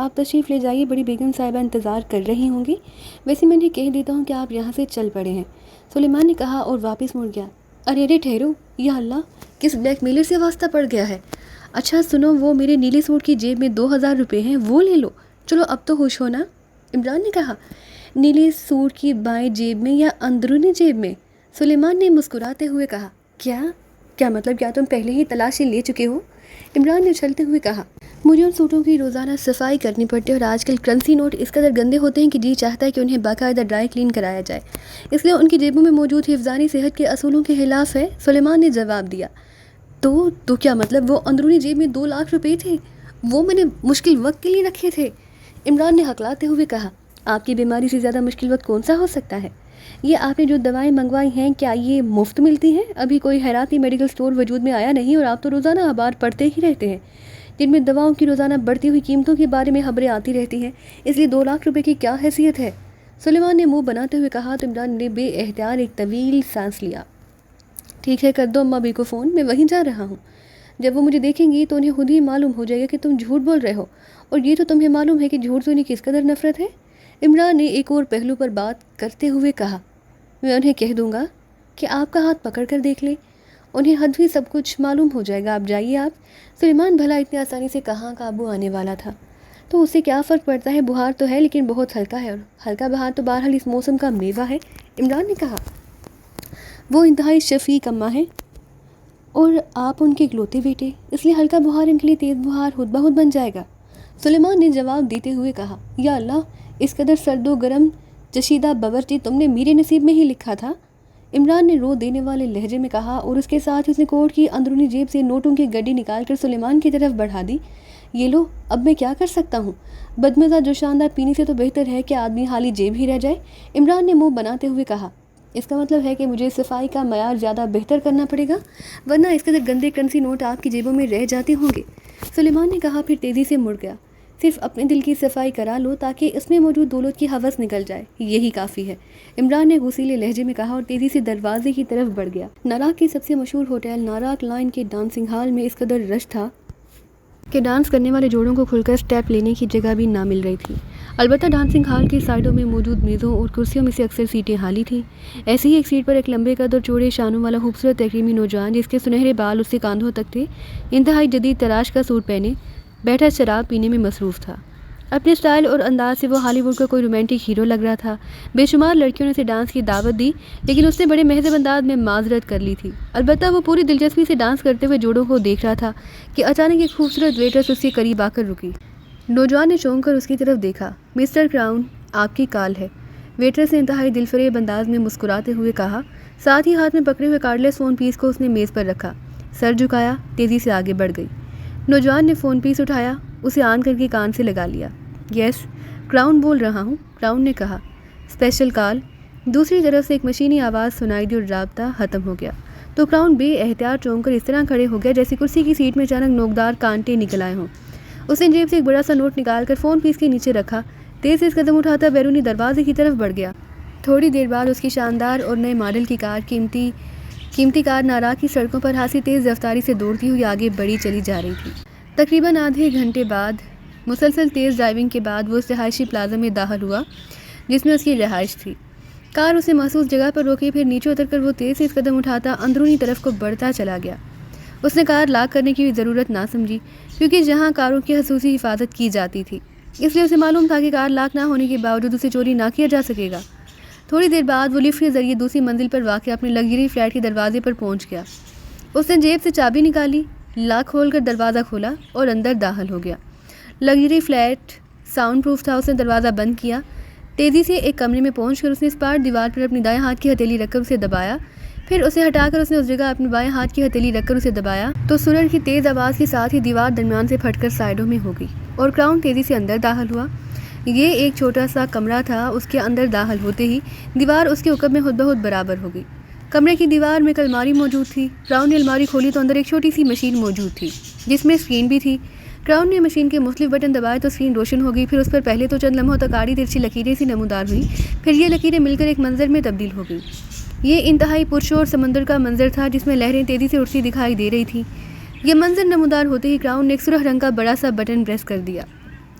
آپ تشریف لے جائیے، بڑی بیگم صاحبہ انتظار کر رہی ہوں گی، ویسے میں انہیں کہہ دیتا ہوں کہ آپ یہاں سے چل پڑے ہیں، سلیمان نے کہا اور واپس مڑ گیا۔ ارے ٹھہرو، یا اللہ، کس بلیک میلر سے واسطہ پڑ گیا ہے؟ اچھا سنو، وہ میرے نیلے سوٹ کی جیب میں 2000 روپے ہیں، وہ لے لو، چلو اب تو ہوش ہونا، عمران نے کہا۔ نیلے سوٹ کی بائیں جیب میں یا اندرونی جیب میں؟ سلیمان نے مسکراتے ہوئے کہا۔ کیا مطلب، کیا تم پہلے ہی تلاشی لے چکے ہو؟ عمران نے اچھلتے ہوئے کہا۔ مجھے ان سوٹوں کی روزانہ صفائی کرنی پڑتی ہے اور آج کل کرنسی نوٹ اس قدر گندے ہوتے ہیں کہ جی چاہتا ہے کہ انہیں باقاعدہ ڈرائی کلین کرایا جائے، اس لیے ان کی جیبوں میں موجود حفظانی صحت کے اصولوں کے خلاف ہے، سلیمان نے جواب دیا۔ تو کیا مطلب، وہ اندرونی جیب میں 2 لاکھ روپے تھے؟ وہ میں نے مشکل وقت کے لیے رکھے تھے، عمران نے ہکلاتے ہوئے کہا۔ آپ کی بیماری سے زیادہ مشکل وقت کون سا ہو سکتا ہے؟ یہ آپ نے جو دوائیں منگوائی ہیں کیا یہ مفت ملتی ہیں؟ ابھی کوئی حیراتی میڈیکل سٹور وجود میں آیا نہیں اور آپ تو روزانہ اخبار پڑھتے ہی رہتے ہیں جن میں دواؤں کی روزانہ بڑھتی ہوئی قیمتوں کے بارے میں خبریں آتی رہتی ہیں، اس لیے 2 لاکھ روپے کی کیا حیثیت ہے؟ سلیمان نے منہ بناتے ہوئے کہا تو عمران نے بے احتیاط ایک طویل سانس لیا۔ ٹھیک ہے، کر دو اماں بھی کو فون، میں وہیں جا رہا ہوں۔ جب وہ مجھے دیکھیں گی تو انہیں خود ہی معلوم ہو جائے گا کہ تم جھوٹ بول رہے ہو، اور یہ تو تمہیں معلوم ہے کہ جھوٹ سے انہیں کس قدر نفرت ہے۔ عمران نے ایک اور پہلو پر بات کرتے ہوئے کہا۔ میں انہیں کہہ دوں گا کہ آپ کا ہاتھ پکڑ کر دیکھ لیں، انہیں حد بھی سب کچھ معلوم ہو جائے گا، آپ جائیے آپ۔ سلیمان بھلا اتنی آسانی سے کہاں قابو آنے والا تھا؟ تو اس سے کیا فرق پڑتا ہے، بخار تو ہے لیکن بہت ہلکا ہے، اور ہلکا بخار تو بہرحال اس موسم کا میوہ ہے، عمران نے کہا۔ وہ انتہائی شفیق اماں ہیں اور آپ ان کے اکلوتے بیٹے، اس لیے ہلکا بخار ان کے لیے تیز بخار خود بخود بن جائے گا، سلیمان نے جواب دیتے ہوئے کہا۔ یا اللہ، اس قدر سرد و گرم چشیدہ باورچی تم نے میرے نصیب میں ہی لکھا تھا، عمران نے رو دینے والے لہجے میں کہا، اور اس کے ساتھ ہی اس نے کوٹ کی اندرونی جیب سے نوٹوں کی گڈی نکال کر سلیمان کی طرف بڑھا دی۔ یہ لو، اب میں کیا کر سکتا ہوں، بدمزہ جو شاندار پینے سے تو بہتر ہے کہ آدمی خالی جیب ہی رہ جائے، عمران نے منہ بناتے ہوئے کہا۔ اس کا مطلب ہے کہ مجھے صفائی کا معیار زیادہ بہتر کرنا پڑے گا، ورنہ اس قدر گندے کرنسی نوٹ آپ کی جیبوں میں رہ جاتے ہوں گے، سلیمان نے کہا، پھر تیزی سے مڑ گیا۔ صرف اپنے دل کی صفائی کرا لو تاکہ اس میں موجود دولت کی ہوس نکل جائے، یہی کافی ہے، عمران نے غصیلے لہجے میں کہا اور تیزی سے دروازے کی طرف بڑھ گیا۔ ناراک کی سب سے مشہور ہوٹل ناراک لائن کے ڈانسنگ ہال میں اس قدر رش تھا کہ ڈانس کرنے والے جوڑوں کو کھل کر سٹیپ لینے کی جگہ بھی نہ مل رہی تھی۔ البتہ ڈانسنگ ہال کی سائڈوں میں موجود میزوں اور کرسیوں میں سے اکثر سیٹیں خالی تھیں۔ ایسے ہی ایک سیٹ پر ایک لمبے قد اور چوڑے شانوں والا خوبصورت تحریمی نوجوان، جس کے سنہرے بال اس کے کاندھوں تک تھے، انتہائی جدید تراش کا سوٹ پہنے بیٹھا شراب پینے میں مصروف تھا۔ اپنے سٹائل اور انداز سے وہ ہالی ووڈ کا کوئی رومانٹک ہیرو لگ رہا تھا۔ بے شمار لڑکیوں نے اسے ڈانس کی دعوت دی، لیکن اس نے بڑے مہذب انداز میں معذرت کر لی تھی۔ البتہ وہ پوری دلچسپی سے ڈانس کرتے ہوئے جوڑوں کو دیکھ رہا تھا کہ اچانک ایک خوبصورت ویٹرس اس کے قریب آ کر رکی۔ نوجوان نے چونک کر اس کی طرف دیکھا۔ مسٹر کراؤن، آپ کی کال ہے، ویٹرس نے انتہائی دل فریب انداز میں مسکراتے ہوئے کہا، ساتھ ہی ہاتھ میں پکڑے ہوئے کارڈلیس فون پیس کو اس نے میز پر رکھا، سر جھکایا، تیزی سے آگے بڑھ گئی۔ نوجوان نے فون پیس اٹھایا، اسے آن کر کے کان سے لگا لیا۔ یس، کراؤن بول رہا ہوں، کراؤن نے کہا۔ اسپیشل کال؟ دوسری طرف سے ایک مشینی آواز سنائی دی اور رابطہ ختم ہو گیا تو کراؤن بے احتیاط چونک کر اس طرح کھڑے ہو گیا جیسے کرسی کی سیٹ میں اچانک نوکدار کانٹے نکل آئے ہوں۔ اس نے جیب سے ایک بڑا سا نوٹ نکال کر فون پیس کے نیچے رکھا، تیز تیز قدم اٹھاتا بیرونی دروازے کی طرف بڑھ گیا۔ تھوڑی دیر بعد اس کی شاندار اور نئے ماڈل کی کار قیمتی کار ناراک کی سڑکوں پر خاصی تیز رفتاری سے دوڑتی ہوئی آگے بڑھی چلی جا رہی تھی۔ تقریباً آدھے گھنٹے بعد مسلسل تیز ڈرائیونگ کے بعد وہ اس رہائشی پلازا میں داخل ہوا جس میں اس کی رہائش تھی۔ کار اسے محسوس جگہ پر روکی، پھر نیچے اتر کر وہ تیز تیز قدم اٹھاتا اندرونی طرف کو بڑھتا چلا گیا۔ اس نے کار لاک کرنے کی بھی ضرورت نہ سمجھی، کیونکہ جہاں کاروں کی خصوصی حفاظت کی جاتی تھی اس لیے اسے معلوم تھا کہ کار لاک نہ ہونے کے باوجود اسے چوری نہ کیا جا سکے گا۔ تھوڑی دیر بعد وہ لفٹ کے ذریعے دوسری منزل پر واقع اپنے لگژری فلیٹ کے دروازے پر پہنچ گیا۔ اس نے جیب سے چابی نکالی، لاک کھول کر دروازہ کھولا اور اندر داخل ہو گیا۔ لگژری فلیٹ ساؤنڈ پروف تھا۔ اس نے دروازہ بند کیا، تیزی سے ایک کمرے میں پہنچ کر اس نے اسپاٹ دیوار پر اپنی دائیں ہاتھ کی ہتھیلی رکھ کر اسے دبایا، پھر اسے ہٹا کر اس نے اس جگہ اپنے بائیں ہاتھ کی ہتھیلی رکھ کر اسے دبایا تو سرر کی تیز آواز کے ساتھ ہی دیوار درمیان سے پھٹ کر سائڈوں میں ہو گئی اور کراؤن تیزی سے اندر داخل ہوا۔ یہ ایک چھوٹا سا کمرہ تھا۔ اس کے اندر داخل ہوتے ہی دیوار اس کے عقب میں خود بخود برابر ہو گئی۔ کمرے کی دیوار میں ایک الماری موجود تھی۔ کراؤن نے الماری کھولی تو اندر ایک چھوٹی سی مشین موجود تھی جس میں اسکرین بھی تھی۔ کراؤن نے مشین کے مختلف بٹن دبائے تو اسکرین روشن ہو گئی، پھر اس پر پہلے تو چند لمحوں تک آڑی ترچھی لکیریں سی نمودار ہوئیں، پھر یہ لکیریں مل کر ایک منظر میں تبدیل ہو گئیں۔ یہ انتہائی پرشور سمندر کا منظر تھا جس میں لہریں تیزی سے اٹھتی دکھائی دے رہی تھیں۔ یہ منظر نمودار ہوتے ہی کراؤن نے ایک سرخ رنگ کا بڑا سا بٹن پریس کر دیا۔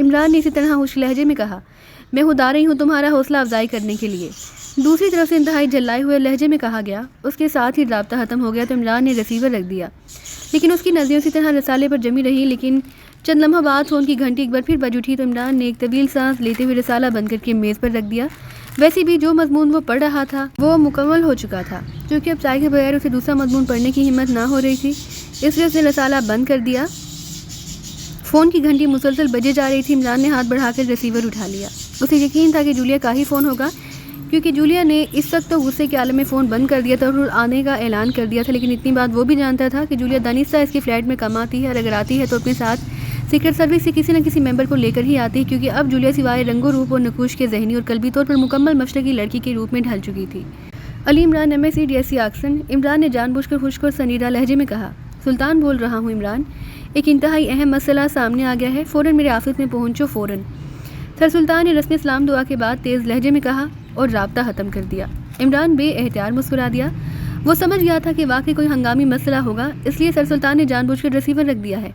عمران نے اسی طرح ہوش لہجے میں کہا، میں خود آ رہی ہوں تمہارا حوصلہ افزائی کرنے کے لیے۔ دوسری طرف سے انتہائی جھلائے ہوئے لہجے میں کہا گیا۔ اس کے ساتھ ہی رابطہ ختم ہو گیا تو عمران نے ریسیور رکھ دیا، لیکن اس کی نظریں اسی طرح رسالے پر جمی رہی۔ لیکن چند لمحہ بعد فون کی گھنٹی ایک بار پھر بج اٹھی تو عمران نے ایک طویل سانس لیتے ہوئے رسالہ بند کر کے میز پر رکھ دیا۔ ویسے بھی جو مضمون وہ پڑھ رہا تھا وہ مکمل ہو چکا تھا، کیونکہ اب چائے کے بغیر اسے دوسرا مضمون پڑھنے کی ہمت نہ ہو رہی تھی، اس لیے اس نے رسالہ بند کر دیا۔ فون کی گھنٹی مسلسل بجے جا رہی تھی۔ عمران نے ہاتھ بڑھا کر ریسیور اٹھا لیا۔ اسے یقین تھا کہ جولیا کا ہی فون ہوگا، کیونکہ جولیا نے اس وقت تو غصے کے عالم میں فون بند کر دیا تھا اور آنے کا اعلان کر دیا تھا، لیکن اتنی بات وہ بھی جانتا تھا کہ جولیا دانستہ اس کے فلیٹ میں کم آتی ہے، اور اگر آتی ہے تو اپنے ساتھ سیکرٹ سروس سے کسی نہ کسی ممبر کو لے کر ہی آتی ہے، کیونکہ اب جولیا سوائے رنگ و روپ اور نقوش کے ذہنی اور قلبی طور پر مکمل مشرقی لڑکی کے روپ میں ڈھل چکی تھی۔ Ali Imran MSc DSc آکسن۔ عمران نے جان بوجھ کر خشک اور سنیدہ لہجے میں کہا، سلطان بول رہا ہوں عمران، ایک انتہائی اہم مسئلہ سامنے آ گیا ہے، فوراً میرے آفس میں پہنچو فوراً۔ سر سلطان نے رسمی سلام دعا کے بعد تیز لہجے میں کہا اور رابطہ ختم کر دیا۔ عمران بے احتیاط مسکرا دیا۔ وہ سمجھ گیا تھا کہ واقعی کوئی ہنگامی مسئلہ ہوگا، اس لیے سر سلطان نے جان بوجھ کر ریسیور رکھ دیا ہے،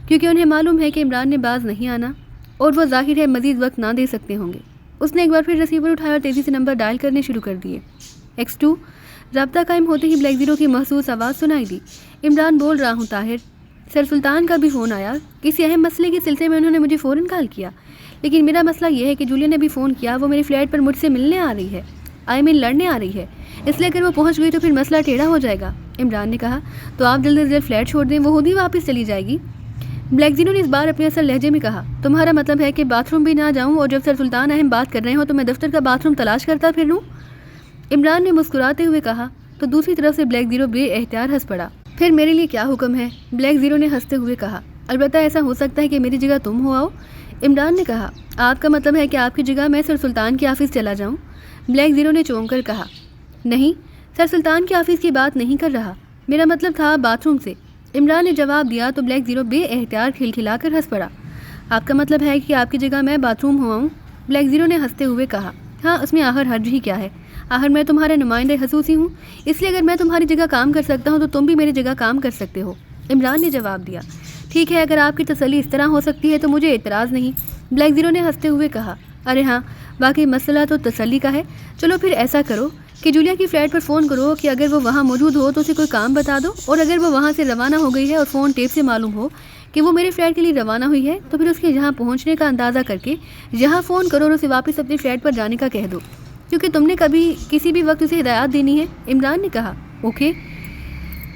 کیونکہ انہیں معلوم ہے کہ عمران نے باز نہیں آنا اور وہ ظاہر ہے مزید وقت نہ دے سکتے ہوں گے۔ اس نے ایک بار پھر ریسیور اٹھایا اور تیزی سے نمبر ڈائل کرنے شروع کر دیے۔ X2۔ رابطہ قائم ہوتے ہی بلیک زیرو کی محسوس آواز سنائی دی، عمران بول رہا ہوں طاہر، سر سلطان کا بھی فون آیا، کسی اہم مسئلے کے سلسلے میں انہوں نے مجھے فوراً کال کیا، لیکن میرا مسئلہ یہ ہے کہ جولیا نے بھی فون کیا، وہ میرے فلیٹ پر مجھ سے ملنے آ رہی ہے، لڑنے آ رہی ہے، اس لیے اگر وہ پہنچ گئی تو پھر مسئلہ ٹیڑھا ہو جائے گا۔ عمران نے کہا، تو آپ جلد از جلد فلیٹ چھوڑ دیں، وہ خود ہی واپس چلی جائے گی۔ بلیک زیرو نے اس بار اپنے اصل لہجے میں کہا، تمہارا مطلب ہے کہ باتھ روم بھی نہ جاؤں اور جب سر سلطان اہم بات کر رہے ہوں تو میں دفتر کا باتھ روم تلاش کرتا پھروں؟ عمران نے مسکراتے ہوئے کہا، تو دوسری طرف سے بلیک زیرو بے اختیار ہنس پڑا۔ پھر میرے لیے کیا حکم ہے؟ بلیک زیرو نے ہنستے ہوئے کہا، البتہ ایسا ہو سکتا ہے کہ میری جگہ تم ہو آؤ۔ عمران نے کہا، آپ کا مطلب ہے کہ آپ کی جگہ میں سر سلطان کے آفس چلا جاؤں؟ بلیک زیرو نے چونک کر کہا، نہیں، سر سلطان کے آفس کی بات نہیں کر رہا، میرا مطلب تھا باتھ روم سے۔ عمران نے جواب دیا تو بلیک زیرو بے اختیار کھلکھلا کر ہنس پڑا۔ آپ کا مطلب ہے کہ آپ کی جگہ میں باتھ روم ہو آؤں؟ بلیک زیرو نے ہنستے ہوئے کہا، ہاں، اس میں آخر حرج ہی کیا ہے، آخر میں تمہارا نمائندہ خصوصی ہوں، اس لیے اگر میں تمہاری جگہ کام کر سکتا ہوں تو تم بھی میری جگہ کام کر سکتے ہو۔ عمران نے جواب دیا، ٹھیک ہے، اگر آپ کی تسلی اس طرح ہو سکتی ہے تو مجھے اعتراض نہیں۔ بلیک زیرو نے ہنستے ہوئے کہا، ارے ہاں، باقی مسئلہ تو تسلی کا ہے، چلو پھر ایسا کرو کہ جولیا کی فلیٹ پر فون کرو کہ اگر وہ وہاں موجود ہو تو اسے کوئی کام بتا دو، اور اگر وہ وہاں سے روانہ ہو گئی ہے اور فون ٹیپ سے معلوم ہو کہ وہ میرے فلیٹ کے لیے روانہ ہوئی ہے تو پھر اس کے یہاں پہنچنے کا اندازہ کر کے یہاں فون کرو اور اسے واپس اپنے فلیٹ پر جانے کا کہہ دو، کیونکہ تم نے کسی بھی وقت اسے ہدایات دینی ہے۔ عمران نے کہا، اوکے۔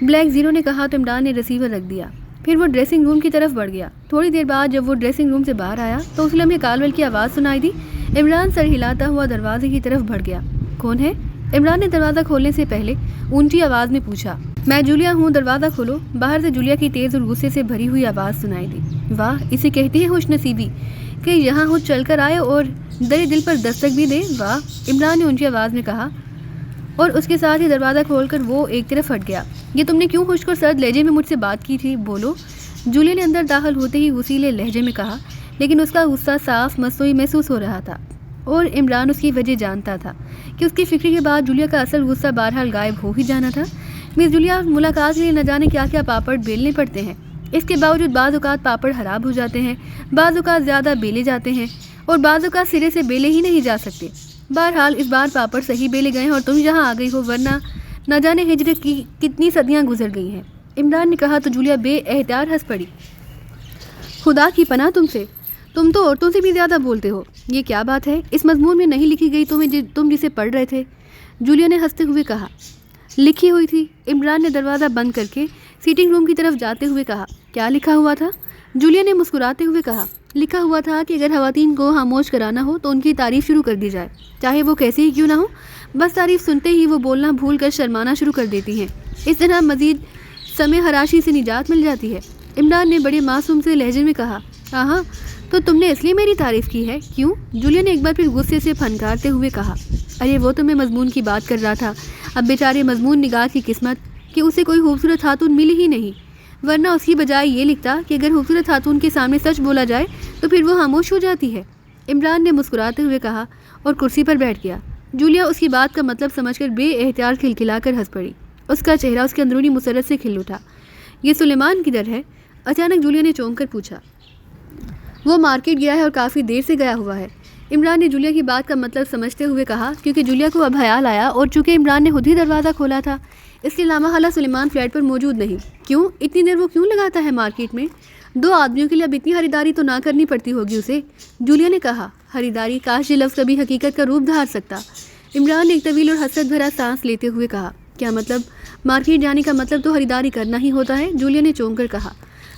بلیک زیرو نے کہا تو عمران نے ریسیور رکھ دیا۔ پھر وہ ڈریسنگ روم کی طرف بڑھ گیا۔ تھوڑی دیر بعد جب وہ ڈریسنگ روم سے باہر آیا تو اس لمحے کالول کی آواز سنائی دی۔ عمران سر ہلاتا ہوا دروازے کی طرف بڑھ گیا۔ کون ہے؟ عمران نے دروازہ کھولنے سے پہلے اونچی آواز میں پوچھا۔ میں جولیا ہوں، دروازہ کھولو۔ باہر سے جولیا کی تیز اور غصے سے بھری ہوئی آواز سنائی دی۔ واہ، اسے کہتے ہیں خوش نصیبی کہ یہاں خود چل کر آئے اور درِ دل پر دستک بھی دے، واہ، عمران نے اونچی آواز میں کہا، اور اس کے ساتھ ہی دروازہ کھول کر وہ ایک طرف ہٹ گیا۔ یہ تم نے کیوں خشک اور سرد لہجے میں مجھ سے بات کی تھی؟ بولو، جولیا نے اندر داخل ہوتے ہی غصیلے لہجے میں کہا، لیکن اس کا غصہ صاف مصنوعی محسوس ہو رہا تھا اور عمران اس کی وجہ جانتا تھا کہ اس کی فکر کے بعد جولیا کا اصل غصہ بہرحال غائب ہو ہی جانا تھا۔ مس جولیا، ملاقات کے لیے نہ جانے کیا کیا پاپڑ بیلنے پڑتے ہیں، اس کے باوجود بعض اوقات پاپڑ خراب ہو جاتے ہیں، بعض اوقات زیادہ بیلے جاتے ہیں اور بعض اوقات سرے سے بیلے ہی نہیں جا سکتے۔ بہرحال اس بار پاپڑ صحیح بیلے گئے ہیں اور تم یہاں آ گئی ہو، ورنہ نہ جانے ہجرت کی کتنی صدیاں گزر گئی ہیں۔ عمران نے کہا تو جولیا بے احتیاط ہنس پڑی۔ خدا کی پناہ تم سے، تم تو عورتوں سے بھی زیادہ بولتے ہو، یہ کیا بات ہے؟ اس مضمون میں نہیں لکھی گئی تم جسے پڑھ رہے تھے؟ جولیا نے ہنستے ہوئے کہا، لکھی ہوئی تھی۔ عمران نے دروازہ بند کر کے سیٹنگ روم کی طرف جاتے ہوئے کہا، کیا لکھا ہوا تھا؟ جولیا نے مسکراتے ہوئے کہا، لکھا ہوا تھا کہ اگر خواتین کو خاموش کرانا ہو تو ان کی تعریف شروع کر دی جائے، چاہے وہ کیسے ہی کیوں نہ ہو، بس تعریف سنتے ہی وہ بولنا بھول کر شرمانا شروع کر دیتی ہیں، اس طرح مزید سمے حراشی سے نجات مل جاتی ہے۔ عمران نے بڑے معصوم سے لہجے میں کہا، ہاں، تو تم نے اس لیے میری تعریف کی ہے، کیوں؟ جولیا نے ایک بار پھر غصے سے پھنکارتے ہوئے کہا، ارے وہ تو میں مضمون کی بات کر رہا تھا، اب بیچارے مضمون نگار کی قسمت کہ اسے کوئی خوبصورت خاتون ملی ہی نہیں، ورنہ اس کی بجائے یہ لکھتا کہ اگر خوبصورت خاتون کے سامنے سچ بولا جائے تو پھر وہ خاموش ہو جاتی ہے۔ عمران نے مسکراتے ہوئے کہا اور کرسی پر بیٹھ گیا۔ جولیا اس کی بات کا مطلب سمجھ کر بے احتیاط کھلکھلا کر ہنس پڑی۔ اس کا چہرہ اس کے اندرونی مسرت سے کھل اٹھا۔ یہ سلیمان کدھر ہے؟ اچانک جولیا نے چونک کر پوچھا۔ وہ مارکیٹ گیا ہے اور کافی دیر سے گیا ہوا ہے۔ عمران نے جولیا کی بات کا مطلب سمجھتے ہوئے کہا، کیونکہ جولیا کو اب خیال آیا اور چونکہ عمران نے خود ہی دروازہ کھولا تھا اس لیے لامحالہ سلیمان فلیٹ پر موجود نہیں۔ کیوں اتنی دیر وہ کیوں لگاتا ہے مارکیٹ میں؟ 2 آدمیوں کے لیے اب اتنی خریداری تو نہ کرنی پڑتی ہوگی اسے، جولیا نے کہا۔ خریداری، کاش یہ لفظ کبھی حقیقت کا روپ دھار سکتا۔ عمران نے ایک طویل اور حسرت بھرا سانس لیتے ہوئے کہا، کیا مطلب؟ مارکیٹ جانے کا مطلب تو خریداری کرنا ہی ہوتا ہے، جولیا نے چونک کر کہا۔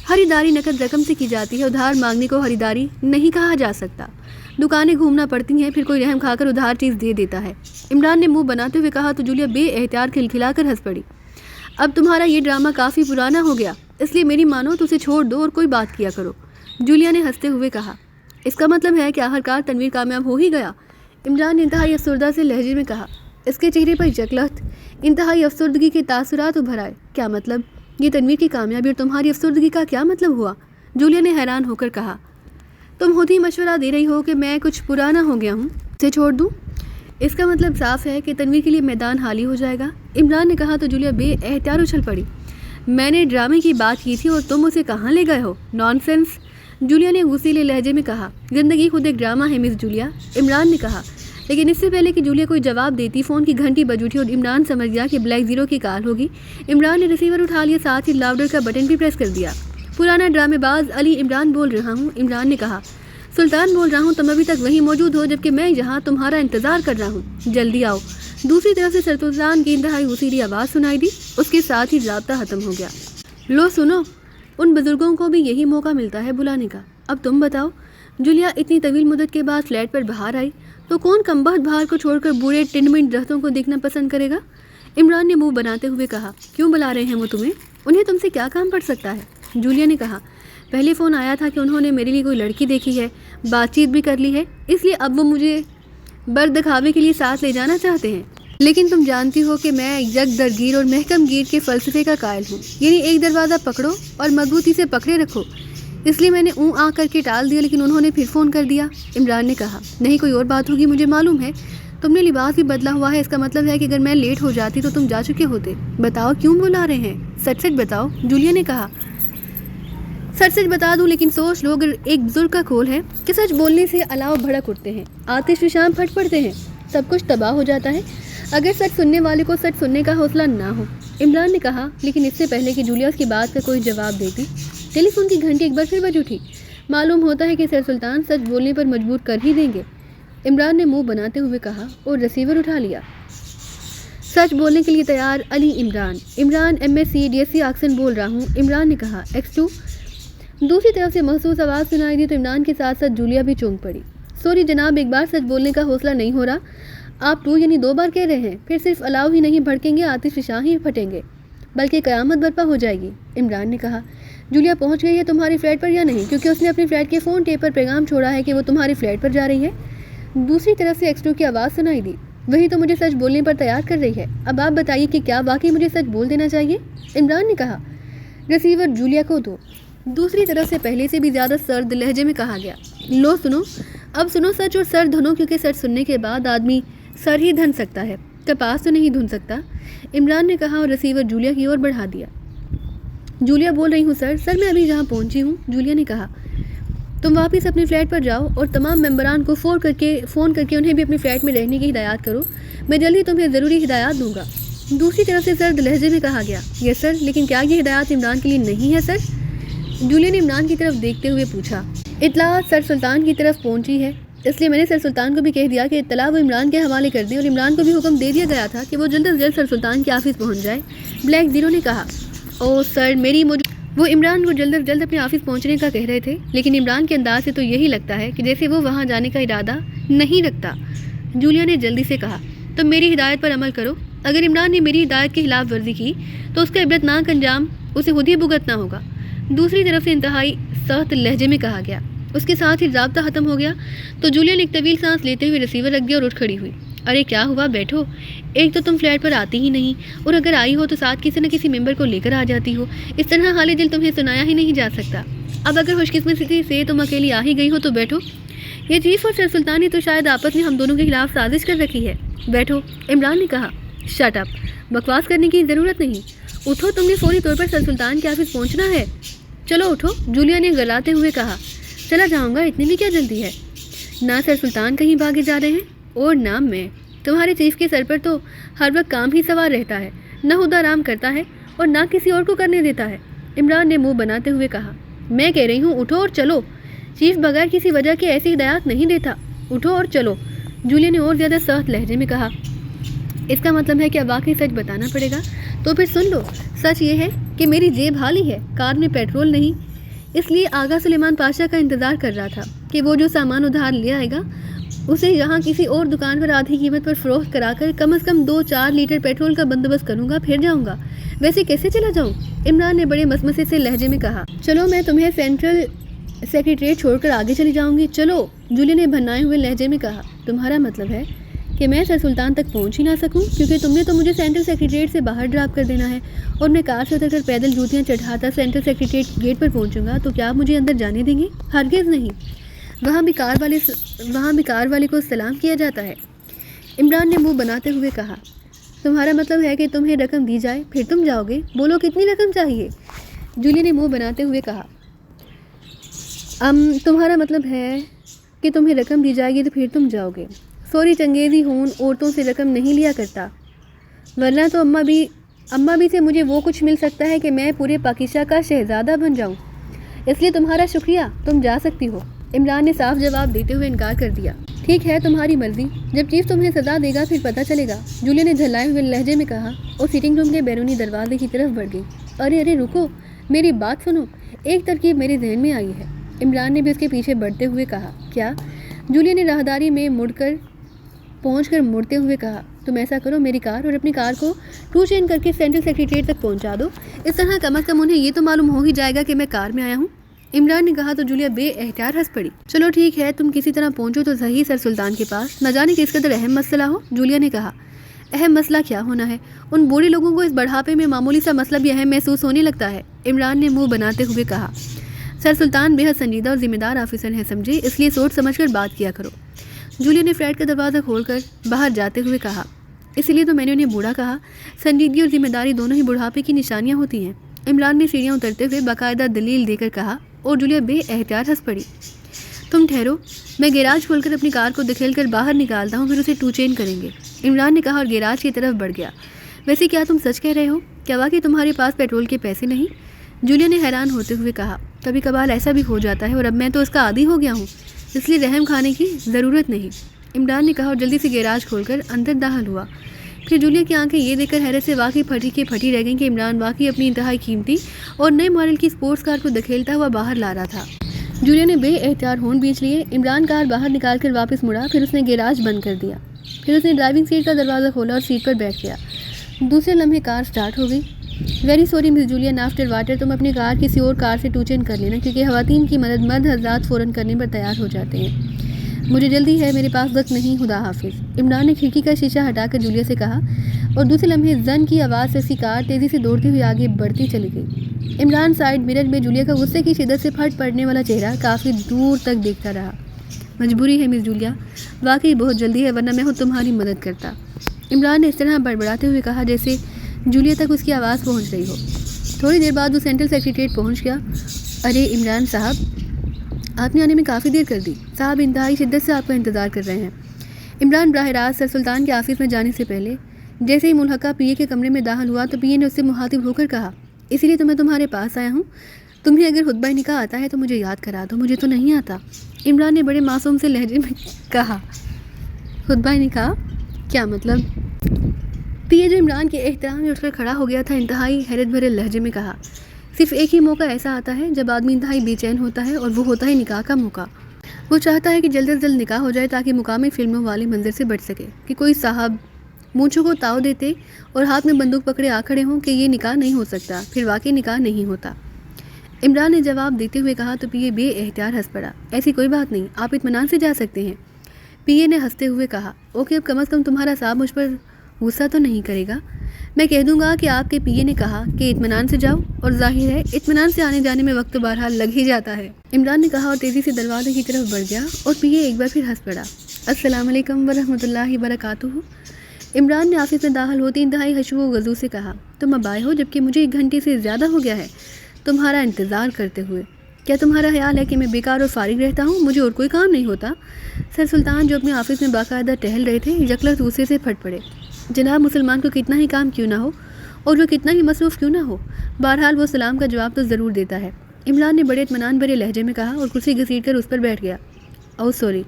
خریداری نقد رقم سے کی جاتی ہے، ادھار مانگنے کو خریداری نہیں کہا جا سکتا۔ دکانیں گھومنا پڑتی ہیں، پھر کوئی رحم کھا کر ادھار چیز دے دیتا ہے۔ عمران نے منہ بناتے ہوئے کہا تو جولیا بے احتیاط کھلکھلا کر ہنس پڑی۔ اب تمہارا یہ ڈرامہ کافی پرانا ہو گیا، اس لیے میری مانو تو اسے چھوڑ دو اور کوئی بات کیا کرو، جولیا نے ہنستے ہوئے کہا۔ اس کا مطلب ہے کہ آخرکار تنویر کامیاب ہو ہی گیا، عمران نے انتہائی افسردہ سے لہجے میں کہا۔ اس کے چہرے پر یکلخت انتہائی افسردگی کے تاثرات ابھر آئے۔ کیا مطلب؟ یہ تنویر کی کامیابی اور تمہاری افسردگی کا کیا مطلب ہوا؟ جولیا نے حیران ہو کر کہا۔ تم خود ہی مشورہ دے رہی ہو کہ میں کچھ پرانا ہو گیا ہوں، اسے چھوڑ دوں؟ اس کا مطلب صاف ہے کہ تنویر کے لیے میدان خالی ہو جائے گا، عمران نے کہا تو جولیا بے احتیاط اچھل پڑی۔ میں نے ڈرامے کی بات کی تھی اور تم اسے کہاں لے گئے ہو؟ نان سینس، جولیا نے غصیلے لہجے میں کہا۔ زندگی خود ایک ڈرامہ ہے مس جولیا، عمران نے کہا۔ لیکن اس سے پہلے کہ جولیا کوئی جواب دیتی فون کی گھنٹی بج اٹھی اور عمران سمجھ گیا کہ بلیک زیرو کی کال ہوگی۔ عمران نے ریسیور اٹھا لیا، ساتھ ہی لاؤڈر کا بٹن بھی پریس کر دیا۔ پرانا ڈرامے باز علی عمران بول رہا ہوں، عمران نے کہا۔ سلطان بول رہا ہوں، تم ابھی تک وہیں موجود ہو جبکہ میں یہاں تمہارا انتظار کر رہا ہوں، جلدی آؤ۔ دوسری طرف سے سلطان کی انتہائی غصیلی آواز سنائی دی، اس کے ساتھ ہی رابطہ ختم ہو گیا۔ لو سنو، ان بزرگوں کو بھی یہی موقع ملتا ہے بلانے کا۔ اب تم بتاؤ، جولیا اتنی طویل مدت کے بعد فلیٹ پر باہر آئی تو کون کمبخت باہر کو چھوڑ کر بوڑھے ٹنمنٹ درختوں کو دیکھنا پسند کرے گا؟ عمران نے منہ بناتے ہوئے کہا۔ کیوں بلا رہے ہیں وہ تمہیں؟ انہیں تم سے کیا کام پڑ سکتا ہے؟ جولیا نے کہا۔ پہلے فون آیا تھا کہ انہوں نے میرے لیے کوئی لڑکی دیکھی ہے، بات چیت بھی کر لی ہے، اس لیے اب وہ مجھے بر دکھاوے کے لیے ساتھ لے جانا چاہتے ہیں۔ لیکن تم جانتی ہو کہ میں یک درگیر اور محکم گیر کے فلسفے کا قائل ہوں، یعنی ایک دروازہ پکڑو اور مضبوطی سے پکڑے رکھو۔ اس لیے میں نے آ کر کے ٹال دیا، لیکن انہوں نے پھر فون کر دیا، عمران نے کہا۔ نہیں، کوئی اور بات ہوگی، مجھے معلوم ہے۔ تم نے لباس بھی بدلا ہوا ہے، اس کا مطلب ہے کہ اگر میں لیٹ ہو جاتی تو تم جا چکے ہوتے۔ بتاؤ کیوں بلا رہے ہیں؟ سچ سچ بتاؤ، جولیا نے کہا۔ سچ سچ بتا دوں، لیکن سوچ لو، اگر ایک بزرگ کا کھول ہے کہ سچ بولنے سے الاؤ بھڑک اٹھتے ہیں، آتش فشاں پھٹ پڑتے ہیں، سب کچھ تباہ ہو جاتا ہے اگر سچ سننے والے کو سچ سننے کا حوصلہ نہ ہو، عمران نے کہا۔ لیکن اس سے پہلے کہ جولیا اس کی بات کا کوئی جواب دیتی، ٹیلی فون کی گھنٹی ایک بار پھر بج اٹھی۔ معلوم ہوتا ہے کہ سر سلطان سچ بولنے پر مجبور کر ہی دیں گے، عمران نے منہ بناتے ہوئے کہا اور ریسیور اٹھا لیا۔ سچ بولنے کے لیے تیار علی عمران۔ عمران MSc DSc آکسن بول رہا ہوں، عمران نے کہا۔ X2 دوسری طرف سے محسوس آواز سنائی دی تو عمران کے ساتھ ساتھ جولیا بھی چونک پڑی۔ سوری جناب، ایک بار سچ بولنے کا حوصلہ نہیں ہو رہا، آپ 2 یعنی 2 بار کہہ رہے ہیں، پھر صرف الاؤ ہی نہیں بھڑکیں گے، آتش فشاں ہی پھٹیں گے، بلکہ قیامت برپا ہو جائے گی، عمران نے کہا۔ جولیا پہنچ گئی ہے تمہاری فلیٹ پر یا نہیں؟ کیونکہ اس نے اپنی فلیٹ کے فون ٹیپ پر پیغام چھوڑا ہے کہ وہ تمہاری فلیٹ پر جا رہی ہے، دوسری طرف سے X2 کی آواز سنائی دی۔ وہی تو مجھے سچ بولنے پر تیار کر رہی ہے، اب آپ بتائیے کہ کیا واقعی مجھے سچ بول دینا چاہیے، عمران نے کہا۔ ریسیور جولیا کو دو، دوسری طرف سے پہلے سے بھی زیادہ سرد لہجے میں کہا گیا۔ لو سنو، اب سنو سچ اور سر دھنو، کیونکہ سچ سننے کے بعد آدمی سر ہی دھن سکتا ہے، کپاس تو نہیں دھن سکتا، عمران نے کہا اور ریسیور جولیا کی اور بڑھا دیا۔ جولیا بول رہی ہوں سر میں ابھی جہاں پہنچی ہوں، جولیا نے کہا۔ تم واپس اپنی فلیٹ پر جاؤ اور تمام ممبران کو فون کر کے انہیں بھی اپنی فلیٹ میں رہنے کی ہدایات کرو، میں جلدی تمہیں ضروری ہدایات دوں گا، دوسری طرف سے سرد لہجے میں کہا گیا۔ یس سر، لیکن کیا یہ ہدایات عمران کے لیے نہیں ہے سر؟ جولیا نے عمران کی طرف دیکھتے ہوئے پوچھا۔ اطلاع سر سلطان کی طرف پہنچی ہے، اس لیے میں نے سر سلطان کو بھی کہہ دیا کہ اطلاع وہ عمران کے حوالے کر دیں، اور عمران کو بھی حکم دے دیا گیا تھا کہ وہ جلد از جلد سر سلطان کے آفس پہنچ جائے، بلیک زیرو نے کہا۔ او سر، وہ عمران کو جلد از جلد اپنے آفس پہنچنے کا کہہ رہے تھے، لیکن عمران کے انداز سے تو یہی لگتا ہے کہ جیسے وہ وہاں جانے کا ارادہ نہیں رکھتا، جولیا نے جلدی سے کہا۔ تم میری ہدایت پر عمل کرو، اگر عمران نے میری ہدایت کی خلاف ورزی کی تو اس کا عبرتناک انجام اسے خود ہی بھگتنا ہوگا، دوسری طرف سے انتہائی سخت لہجے میں کہا گیا۔ اس کے ساتھ ہی رابطہ ختم ہو گیا تو جولیا نے ایک طویل سانس لیتے ہوئے ریسیور رکھ دیا اور اٹھ کھڑی ہوئی۔ ارے کیا ہوا، بیٹھو، ایک تو تم فلیٹ پر آتی ہی نہیں، اور اگر آئی ہو تو ساتھ کسی نہ کسی ممبر کو لے کر آ جاتی ہو، اس طرح حال دل تمہیں سنایا ہی نہیں جا سکتا۔ اب اگر خوش قسمتی سے تم اکیلی آ ہی گئی ہو تو بیٹھو، یہ چیف اور سر سلطان نے تو شاید آپس میں ہم دونوں کے خلاف سازش کر رکھی ہے، بیٹھو، عمران نے کہا۔ شٹ اپ، بکواس کرنے کی ضرورت نہیں، اٹھو، تم نے فوری طور پر سر سلطان کے آفس پہنچنا ہے، چلو اٹھو، جولیا نے گلاتے ہوئے کہا۔ چلا جاؤں گا، اتنی بھی کیا جلدی ہے؟ نہ سر سلطان کہیں بھاگے جا رہے ہیں اور نہ میں۔ تمہارے چیف کے سر پر تو ہر وقت کام ہی سوار رہتا ہے، نہ خود آرام کرتا ہے اور نہ کسی اور کو کرنے دیتا ہے۔ عمران نے منہ بناتے ہوئے کہا، میں کہہ رہی ہوں اٹھو اور چلو، چیف بغیر کسی وجہ کے ایسی ہدایات نہیں دیتا، اٹھو اور چلو، جولیا نے اور زیادہ سخت لہجے میں کہا۔ اس کا مطلب ہے کہ اب واقعی سچ بتانا پڑے گا؟ تو پھر سن لو، سچ یہ ہے کہ میری جیب خالی ہے، کار میں پیٹرول نہیں، اس لیے آغا سلیمان پاشا کا انتظار کر رہا تھا کہ وہ جو سامان ادھار لے آئے گا اسے یہاں کسی اور دکان پر آدھی قیمت پر فروخت کرا کر کم از کم 2-4 لیٹر پیٹرول کا بندوبست کروں گا، پھر جاؤں گا۔ ویسے کیسے چلا جاؤں؟ عمران نے بڑے مسمسے سے لہجے میں کہا۔ چلو میں تمہیں سینٹرل سیکریٹریٹ چھوڑ کر آگے چلی جاؤں گی، چلو، جولیا نے بھنائے ہوئے لہجے میں کہا۔ تمہارا مطلب ہے کہ میں سر سلطان تک پہنچ ہی نہ سکوں، کیونکہ تم نے تو مجھے سینٹرل سیکریٹریٹ سے باہر ڈراپ کر دینا ہے اور میں کار سے اتر کر پیدل جوتیاں چڑھاتا سینٹرل سیکریٹریٹ گیٹ پر پہنچوں گا، تو کیا آپ مجھے اندر جانے دیں گے؟ ہرگز نہیں، وہاں بھی کار والے کو سلام کیا جاتا ہے۔ عمران نے منہ بناتے ہوئے کہا۔ تمہارا مطلب ہے کہ تمہیں رقم دی جائے پھر تم جاؤ گے؟ بولو کتنی رقم چاہیے؟ جولیا نے منہ بناتے ہوئے کہا۔ تمہارا مطلب ہے کہ تمہیں رقم دی جائے گی تو پھر تم جاؤ گے؟ سوری چنگیزی ہون عورتوں سے رقم نہیں لیا کرتا، ورنہ تو اماں بھی سے مجھے وہ کچھ مل سکتا ہے کہ میں پورے پاکیزہ کا شہزادہ بن جاؤں، اس لیے تمہارا شکریہ، تم جا سکتی ہو۔ عمران نے صاف جواب دیتے ہوئے انکار کر دیا۔ ٹھیک ہے، تمہاری مرضی، جب چیف تمہیں سزا دے گا پھر پتہ چلے گا، جولیا نے جھلائے ہوئے لہجے میں کہا اور سیٹنگ روم کے بیرونی دروازے کی طرف بڑھ گئی۔ ارے رکو، میری بات سنو، ایک ترکیب میرے ذہن میں آئی ہے۔ عمران نے بھی اس کے پیچھے بڑھتے ہوئے کہا۔ کیا؟ جولیا نے راہداری میں پہنچ کر مڑتے ہوئے کہا۔ تم ایسا کرو، میری کار اور اپنی کار کو 2 چین کر کے سینٹرل سیکریٹریٹ تک پہنچا دو، اس طرح کم از کم انہیں یہ تو معلوم ہو ہی جائے گا کہ میں کار میں آیا ہوں۔ عمران نے کہا تو جولیا بے احتیاط ہنس پڑی۔ چلو ٹھیک ہے، تم کسی طرح پہنچو تو صحیح سر سلطان کے پاس، نہ جانے کس قدر اہم مسئلہ ہو، جولیا نے کہا۔ اہم مسئلہ کیا ہونا ہے؟ ان بوڑھے لوگوں کو اس بڑھاپے میں معمولی سا مسئلہ بھی اہم محسوس ہونے لگتا ہے، عمران نے منہ بناتے ہوئے کہا۔ سر سلطان بے حد سنجیدہ اور ذمہ دار آفیسر ہیں سمجھے، اس لیے سوچ سمجھ کر بات کیا کرو، جولیا نے فلیٹ کا دروازہ کھول کر باہر جاتے ہوئے کہا۔ اسی لیے تو میں نے انہیں بوڑھا کہا، سنجیدگی اور ذمہ داری دونوں ہی بڑھاپے کی نشانیاں ہوتی ہیں، عمران نے سیڑھیاں اترتے ہوئے باقاعدہ دلیل دے کر کہا اور جولیا بے احتیاط ہنس پڑی۔ تم ٹھہرو، میں گیراج کھول کر اپنی کار کو دھکیل کر باہر نکالتا ہوں، پھر اسے 2 چین کریں گے، عمران نے کہا اور گیراج کی طرف بڑھ گیا۔ ویسے کیا تم سچ کہہ رہے ہو؟ کیا واقعی تمہارے پاس پیٹرول کے پیسے نہیں؟ جولیا نے حیران ہوتے ہوئے کہا۔ کبھی کبھار ایسا بھی ہو جاتا ہے اور اب میں تو اس کا عادی ہو گیا ہوں، اس لیے رحم کھانے کی ضرورت نہیں، عمران نے کہا اور جلدی سے گیراج کھول کر اندر داخل ہوا۔ پھر جولیا کی آنکھیں یہ دیکھ کر حیرت سے واقعی پھٹی رہ گئیں کہ عمران واقعی اپنی انتہائی قیمتی اور نئے ماڈل کی اسپورٹس کار کو دھکیلتا ہوا باہر لا رہا تھا۔ جولیا نے بے احتیاط ہارن بیچ لیے، عمران کار باہر نکال کر واپس مڑا، پھر اس نے گیراج بند کر دیا، پھر اس نے ڈرائیونگ سیٹ کا دروازہ کھولا اور سیٹ پر بیٹھ گیا۔ دوسرے لمحے کار سٹارٹ ہو گئی۔ ویری سوری مس جولیا آفٹر واٹر، تم اپنی کار کسی اور کار سے 2 چین کر لینا، کیونکہ خواتین کی مدد مرد حضرات فوراً کرنے پر تیار ہو جاتے ہیں۔ مجھے جلدی ہے، میرے پاس وقت نہیں، خدا حافظ، عمران نے کھڑکی کا شیشہ ہٹا کر جولیا سے کہا اور دوسرے لمحے زن کی آواز سے اس کی کار تیزی سے دوڑتی ہوئی آگے بڑھتی چلی گئی۔ عمران سائڈ مرر میں جولیا کا غصے کی شدت سے پھٹ پڑنے والا چہرہ کافی دور تک دیکھتا رہا۔ مجبوری ہے مس جولیا، واقعی بہت جلدی ہے، ورنہ میں خود تمہاری مدد کرتا، عمران نے اس طرح بڑبڑاتے ہوئے کہا جیسے جولیا تک اس کی آواز پہنچ رہی ہو۔ تھوڑی دیر بعد وہ سینٹرل سیکریٹریٹ پہنچ گیا۔ ارے عمران صاحب، آپ نے آنے میں کافی دیر کر دی، صاحب انتہائی شدت سے آپ کا انتظار کر رہے ہیں۔ عمران براہ راست سر سلطان کے آفس میں جانے سے پہلے جیسے ہی ملحقہ پی اے کے کمرے میں داخل ہوا تو پی اے نے اس سے مخاطب ہو کر کہا، اسی لیے تو میں تمہارے پاس آیا ہوں، تمہیں اگر خطبہ نکاح آتا ہے تو مجھے یاد کرا دو، مجھے تو نہیں آتا، عمران نے بڑے معصوم سے لہجے میں کہا۔ خطبہ نکاح؟ کیا مطلب؟ پی اے جو عمران کے احترام میں اٹھ کر کھڑا ہو گیا تھا انتہائی حیرت بھرے لہجے میں کہا، صرف ایک ہی موقع ایسا آتا ہے جب آدمی انتہائی بے چین ہوتا ہے، اور وہ ہوتا ہے نکاح کا موقع۔ وہ چاہتا ہے کہ جلد از جلد نکاح ہو جائے تاکہ مقامی فلموں والے منظر سے بچ سکے کہ کوئی صاحب مونچھوں کو تاؤ دیتے اور ہاتھ میں بندوق پکڑے آ کھڑے ہوں کہ یہ نکاح نہیں ہو سکتا، پھر واقعی نکاح نہیں ہوتا۔ عمران نے جواب دیتے ہوئے کہا تو پی اے بے احتیاط ہنس پڑا۔ ایسی کوئی بات نہیں، آپ اطمینان سے جا سکتے ہیں، پی اے نے ہنستے ہوئے کہا۔ اوکے، اب کم از کم تمہارا صاحب مجھ پر غصہ تو نہیں کرے گا، میں کہہ دوں گا کہ آپ کے پی اے نے کہا کہ اطمینان سے جاؤ، اور ظاہر ہے اطمینان سے آنے جانے میں وقت تو بہرحال لگ ہی جاتا ہے، عمران نے کہا اور تیزی سے دروازے کی طرف بڑھ گیا، اور پی اے ایک بار پھر ہنس پڑا۔ السلام علیکم ورحمۃ اللہ وبرکاتہ، عمران نے آفس میں داخل ہوتی انتہائی خشوع و غضو سے کہا۔ تم اب آئے ہو جبکہ مجھے 1 گھنٹے سے زیادہ ہو گیا ہے تمہارا انتظار کرتے ہوئے، کیا تمہارا خیال ہے کہ میں بیکار اور فارغ رہتا ہوں؟ مجھے اور کوئی کام نہیں ہوتا؟ سر سلطان جو اپنے آفس میں باقاعدہ ٹہل رہے تھے یکلخت غصے سے پھٹ پڑے۔ جناب، مسلمان کو کتنا ہی کام کیوں نہ ہو اور وہ کتنا ہی مصروف کیوں نہ ہو، بہرحال وہ سلام کا جواب تو ضرور دیتا ہے۔ عمران نے بڑے اطمینان بھرے لہجے میں کہا اور کرسی گھسیٹ کر اس پر بیٹھ گیا۔ او سوری،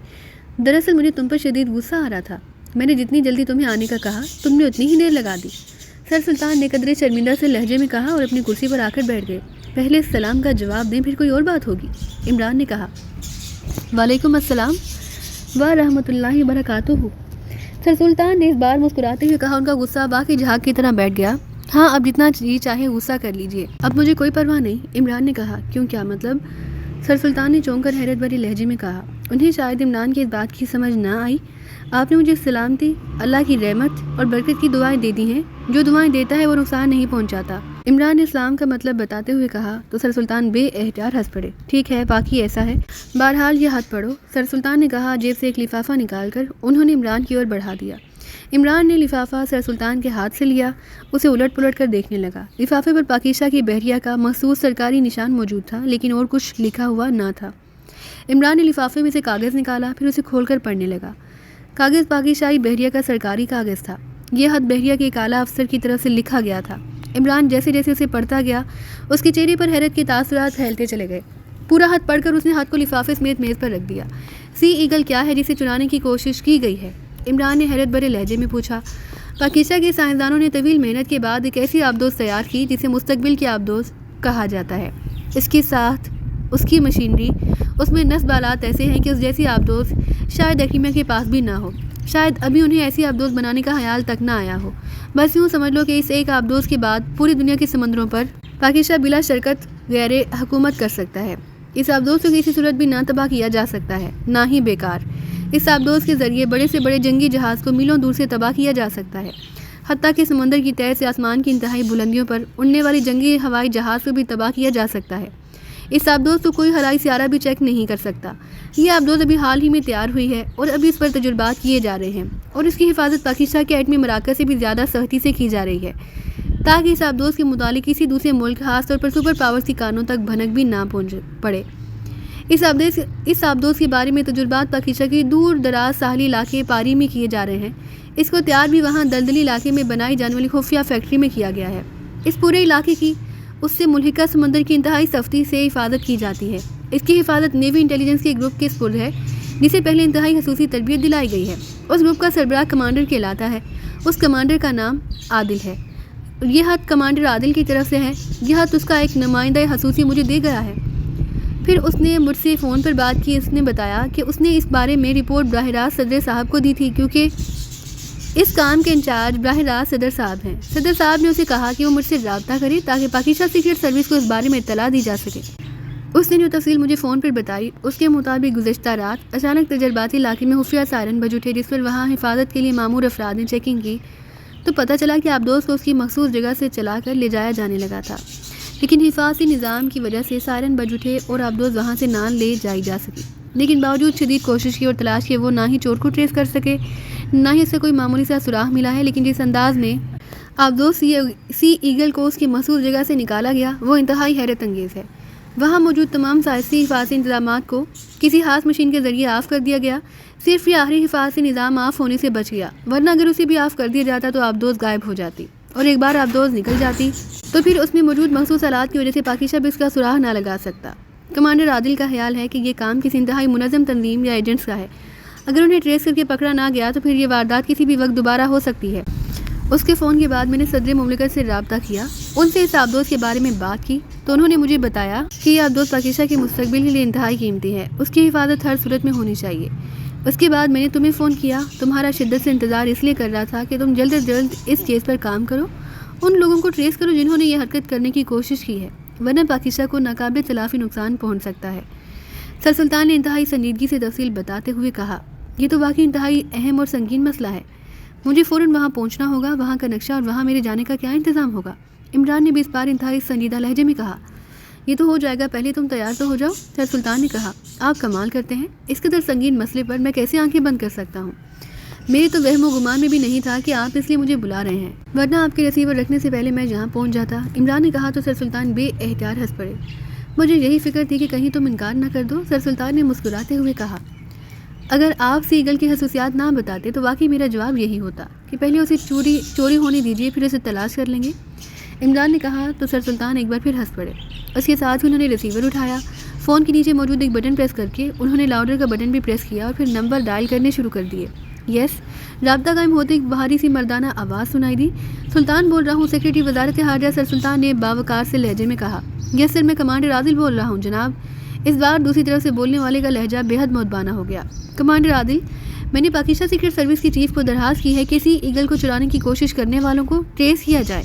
دراصل مجھے تم پر شدید غصہ آ رہا تھا۔ میں نے جتنی جلدی تمہیں آنے کا کہا تم نے اتنی ہی دیر لگا دی۔ سر سلطان نے قدرے شرمندہ سے لہجے میں کہا اور اپنی کرسی پر آ کر بیٹھ گئے۔ پہلے سلام کا جواب دیں، پھر کوئی اور بات ہوگی، عمران نے کہا۔ وعلیکم السلام ورحمۃ اللہ وبرکاتہ۔ سر سلطان نے اس بار مسکراتے ہوئے کہا۔ ان کا غصہ باقی جھاگ کی طرح بیٹھ گیا۔ ہاں، اب جتنا جی چاہے غصہ کر لیجئے، اب مجھے کوئی پرواہ نہیں، عمران نے کہا۔ کیوں، کیا مطلب؟ سر سلطان نے چونک کر حیرت بھری لہجے میں کہا۔ انہیں شاید عمران کی اس بات کی سمجھ نہ آئی۔ آپ نے مجھے سلامتی، اللہ کی رحمت اور برکت کی دعائیں دے دی ہیں۔ جو دعائیں دیتا ہے وہ نقصان نہیں پہنچاتا، عمران نے اسلام کا مطلب بتاتے ہوئے کہا تو سر سلطان بے احتیاط ہنس پڑے۔ ٹھیک ہے، باقی ایسا ہے، بہرحال یہ ہاتھ پڑھو، سر سلطان نے کہا۔ جیب سے ایک لفافہ نکال کر انہوں نے عمران کی اور بڑھا دیا۔ عمران نے لفافہ سر سلطان کے ہاتھ سے لیا، اسے الٹ پلٹ کر دیکھنے لگا۔ لفافے پر پاکیزہ کی بحریہ کا مخصوص سرکاری نشان موجود تھا، لیکن اور کچھ لکھا ہوا نہ تھا۔ عمران نے لفافے میں سے کاغذ نکالا، پھر اسے کھول کر پڑھنے لگا۔ کاغذ پاکیزہ بحریہ کا سرکاری کاغذ تھا۔ یہ خط بحریہ کے ایک اعلیٰ افسر کی طرف سے لکھا گیا تھا۔ عمران جیسے جیسے اسے پڑھتا گیا، اس کے چہرے پر حیرت کے تاثرات پھیلتے چلے گئے۔ پورا خط پڑھ کر اس نے خط کو لفافے سمیت میز پر رکھ دیا۔ سی ایگل کیا ہے جسے چرانے کی کوشش کی گئی ہے؟ عمران نے حیرت بھرے لہجے میں پوچھا۔ پاکیزہ کے سائنسدانوں نے طویل محنت کے بعد ایک ایسی آبدوز تیار کی جسے مستقبل کی آبدوز کہا جاتا ہے۔ اس کی ساخت، اس کی مشینری، اس میں نصب آلات ایسے ہیں کہ اس جیسی آبدوز شاید ایٹمیہ کے پاس بھی نہ ہو۔ شاید ابھی انہیں ایسی آبدوز بنانے کا خیال تک نہ آیا ہو۔ بس یوں سمجھ لو کہ اس ایک آبدوز کے بعد پوری دنیا کے سمندروں پر پاکیزہ بلا شرکت غیر حکومت کر سکتا ہے۔ اس آبدوز کو کسی صورت بھی نہ تباہ کیا جا سکتا ہے، نہ ہی بیکار۔ اس آبدوز کے ذریعے بڑے سے بڑے جنگی جہاز کو میلوں دور سے تباہ کیا جا سکتا ہے، حتیٰ کہ سمندر کی تہہ سے آسمان کی انتہائی بلندیوں پر اڑنے والی جنگی ہوائی جہاز کو بھی تباہ کیا جا سکتا ہے۔ اس آبدوز کو کوئی خلائی سیارہ بھی چیک نہیں کر سکتا۔ یہ آبدوز ابھی حال ہی میں تیار ہوئی ہے اور ابھی اس پر تجربات کیے جا رہے ہیں، اور اس کی حفاظت پاکیزہ کے ایٹمی مراکز سے بھی زیادہ سختی سے کی جا رہی ہے، تاکہ اس آبدوز کے متعلق کسی دوسرے ملک، خاص طور پر سپر پاورز کی کانوں تک بھنک بھی نہ پہنچ پڑے۔ اس آبدوز کے بارے میں تجربات پاکیزہ کے دور دراز ساحلی علاقے پاری میں کیے جا رہے ہیں۔ اس کو تیار بھی وہاں دلدلی علاقے میں بنائی جانے والی خفیہ فیکٹری میں کیا گیا ہے۔ اس پورے علاقے کی اس سے ملحقہ سمندر کی انتہائی سختی سے حفاظت کی جاتی ہے۔ اس کی حفاظت نیوی انٹیلیجنس کے گروپ کے سپرد ہے، جسے پہلے انتہائی خصوصی تربیت دلائی گئی ہے۔ اس گروپ کا سربراہ کمانڈر کہلاتا ہے۔ اس کمانڈر کا نام عادل ہے۔ یہ خط کمانڈر عادل کی طرف سے ہے۔ یہ خط اس کا ایک نمائندہ خصوصی مجھے دے گیا ہے۔ پھر اس نے مجھ سے فون پر بات کی۔ اس نے بتایا کہ اس نے اس بارے میں رپورٹ براہ راست صدر صاحب کو دی تھی، کیونکہ اس کام کے انچارج براہ راست صدر صاحب ہیں۔ صدر صاحب نے اسے کہا کہ وہ مجھ سے رابطہ کرے تاکہ پاکیزہ سیکرٹ سروس کو اس بارے میں اطلاع دی جا سکے۔ اس نے جو تفصیل مجھے فون پر بتائی، اس کے مطابق گزشتہ رات اچانک تجرباتی علاقے میں خفیہ سائرن بج اٹھے، جس پر وہاں حفاظت کے لیے مامور افراد نے چیکنگ کی تو پتہ چلا کہ آبدوز کو اس کی مخصوص جگہ سے چلا کر لے جایا جانے لگا تھا، لیکن حفاظتی نظام کی وجہ سے سائرن بج اٹھے اور آبدوز وہاں سے نہ لے جائی جا سکی۔ لیکن باوجود شدید کوشش کی اور تلاش کے وہ نہ ہی چور کو ٹریس کر سکے، نہ ہی اسے کوئی معمولی سا سراغ ملا ہے۔ لیکن جس انداز میں آبدوز سی ایگل کو اس کی مخصوص جگہ سے نکالا گیا، وہ انتہائی حیرت انگیز ہے۔ وہاں موجود تمام سائنسی حفاظتی انتظامات کو کسی خاص مشین کے ذریعے آف کر دیا گیا۔ صرف یہ آخری حفاظتی نظام آف ہونے سے بچ گیا، ورنہ اگر اسے بھی آف کر دیا جاتا تو آبدوز غائب ہو جاتی، اور ایک بار آبدوز نکل جاتی تو پھر اس میں موجود مخصوص آلات کی وجہ سے پاکیزہ بھی اس کا سراغ نہ لگا سکتا۔ کمانڈر عادل کا خیال ہے کہ یہ کام کسی انتہائی منظم تنظیم یا ایجنٹس کا ہے۔ اگر انہیں ٹریس کر کے پکڑا نہ گیا تو پھر یہ واردات کسی بھی وقت دوبارہ ہو سکتی ہے۔ اس کے فون کے بعد میں نے صدر مملکت سے رابطہ کیا، ان سے اس آبدوز کے بارے میں بات کی تو انہوں نے مجھے بتایا کہ یہ آبدوز پاکیزہ کے مستقبل کے لیے انتہائی قیمتی ہے، اس کی حفاظت ہر صورت میں ہونی چاہیے۔ اس کے بعد میں نے تمہیں فون کیا، تمہارا شدت سے انتظار اس لیے کر رہا تھا کہ تم جلد از جلد اس کیس پر کام کرو، ان لوگوں کو ٹریس کرو جنہوں نے یہ حرکت کرنے کی کوشش کی ہے، ورنہ پاکیزہ کو ناقابل تلافی نقصان پہنچ سکتا ہے۔ سر سلطان نے انتہائی سنجیدگی سے تفصیل بتاتے ہوئے کہا، یہ تو واقعی انتہائی اہم اور سنگین مسئلہ ہے، مجھے فوراً وہاں پہنچنا ہوگا، وہاں کا نقشہ اور وہاں میرے جانے کا کیا انتظام ہوگا؟ عمران نے بھی اس بار انتہائی سنجیدہ لہجے میں کہا۔ یہ تو ہو جائے گا، پہلے تم تیار تو ہو جاؤ، سر سلطان نے کہا۔ آپ کمال کرتے ہیں، اس قدر سنگین مسئلے پر میں کیسے آنکھیں بند کر سکتا ہوں؟ میرے تو وہم و گمان میں بھی نہیں تھا کہ آپ اس لیے مجھے بلا رہے ہیں، ورنہ آپ کے ریسیور رکھنے سے پہلے میں جہاں پہنچ جاتا، عمران نے کہا تو سر سلطان بے احتیاط ہنس پڑے۔ مجھے یہی فکر تھی کہ کہیں تم انکار نہ کر دو، سر سلطان نے مسکراتے ہوئے کہا۔ اگر آپ سیگل کی خصوصیات نہ بتاتے تو واقعی میرا جواب یہی ہوتا کہ پہلے اسے چوری ہونے دیجیے، پھر اسے تلاش کر لیں گے۔ عمران نے کہا تو سر سلطان ایک بار پھر ہنس پڑے۔ اس کے ساتھ ہی انہوں نے ریسیور اٹھایا، فون کے نیچے موجود ایک بٹن پریس کر کے انہوں نے لاؤڈر کا بٹن بھی پریس کیا اور پھر نمبر ڈائل کرنے شروع کر دیے۔ یس، رابطہ قائم ہوتے ایک بھاری سی مردانہ آواز سنائی دی۔ سلطان بول رہا ہوں، سیکریٹری وزارت خارجہ سر سلطان نے باوقار سے لہجے میں کہا۔ یس سر، میں کمانڈر عادل بول رہا ہوں جناب۔ اس بار دوسری طرف سے بولنے والے کا لہجہ بے حد مؤدبانہ ہو گیا۔ کمانڈر عادل، میں نے پاکستان سیکرٹ سروس کی چیف کو درخواست کی ہے کہ اسی ایگل کو چرانے کی کوشش کرنے والوں کو ٹریس کیا جائے۔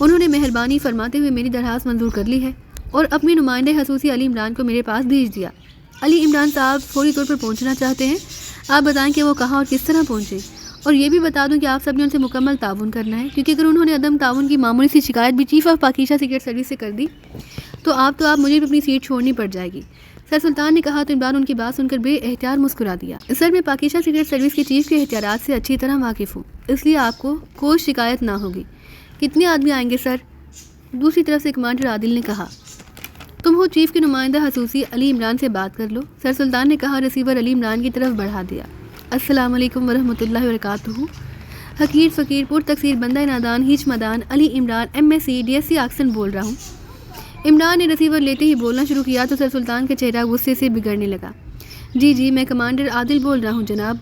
انہوں نے مہربانی فرماتے ہوئے میری درخواست منظور کر لی ہے اور اپنے نمائندہ خصوصی علی عمران کو میرے پاس بھیج دیا۔ علی عمران صاحب فوری طور پر پہنچنا چاہتے ہیں، آپ بتائیں کہ وہ کہاں اور کس طرح پہنچے، اور یہ بھی بتا دوں کہ آپ سب نے ان سے مکمل تعاون کرنا ہے، کیونکہ اگر انہوں نے عدم تعاون کی معمولی سی شکایت بھی chief of Pakistan secret service سے کر دی تو مجھے بھی اپنی سیٹ چھوڑنی پڑ جائے گی۔ سر سلطان نے کہا تو عمران ان کی بات سن کر بے احتیاط مسکرا دیا۔ سر، میں پاکستان سیکرٹ سروس کے چیف کے احتیاطات سے اچھی طرح واقف ہوں، اس لیے آپ کو کوئی شکایت نہ ہوگی۔ کتنے آدمی آئیں گے سر؟ دوسری طرف سے کمانڈر عادل نے کہا۔ تم ہو چیف کے نمائندہ خصوصی علی عمران سے بات کر لو، سر سلطان نے کہا۔ ریسیور علی عمران کی طرف بڑھا دیا۔ السلام علیکم ورحمۃ اللہ وبرکاتہ۔ حقیر فقیر پر تقصیر بندہ نادان ہیچ مدان علی عمران MSc DSc آکسن بول رہا ہوں۔ عمران نے ریسیور لیتے ہی بولنا شروع کیا تو سر سلطان کا چہرہ غصے سے بگڑنے لگا۔ جی میں کمانڈر عادل بول رہا ہوں جناب۔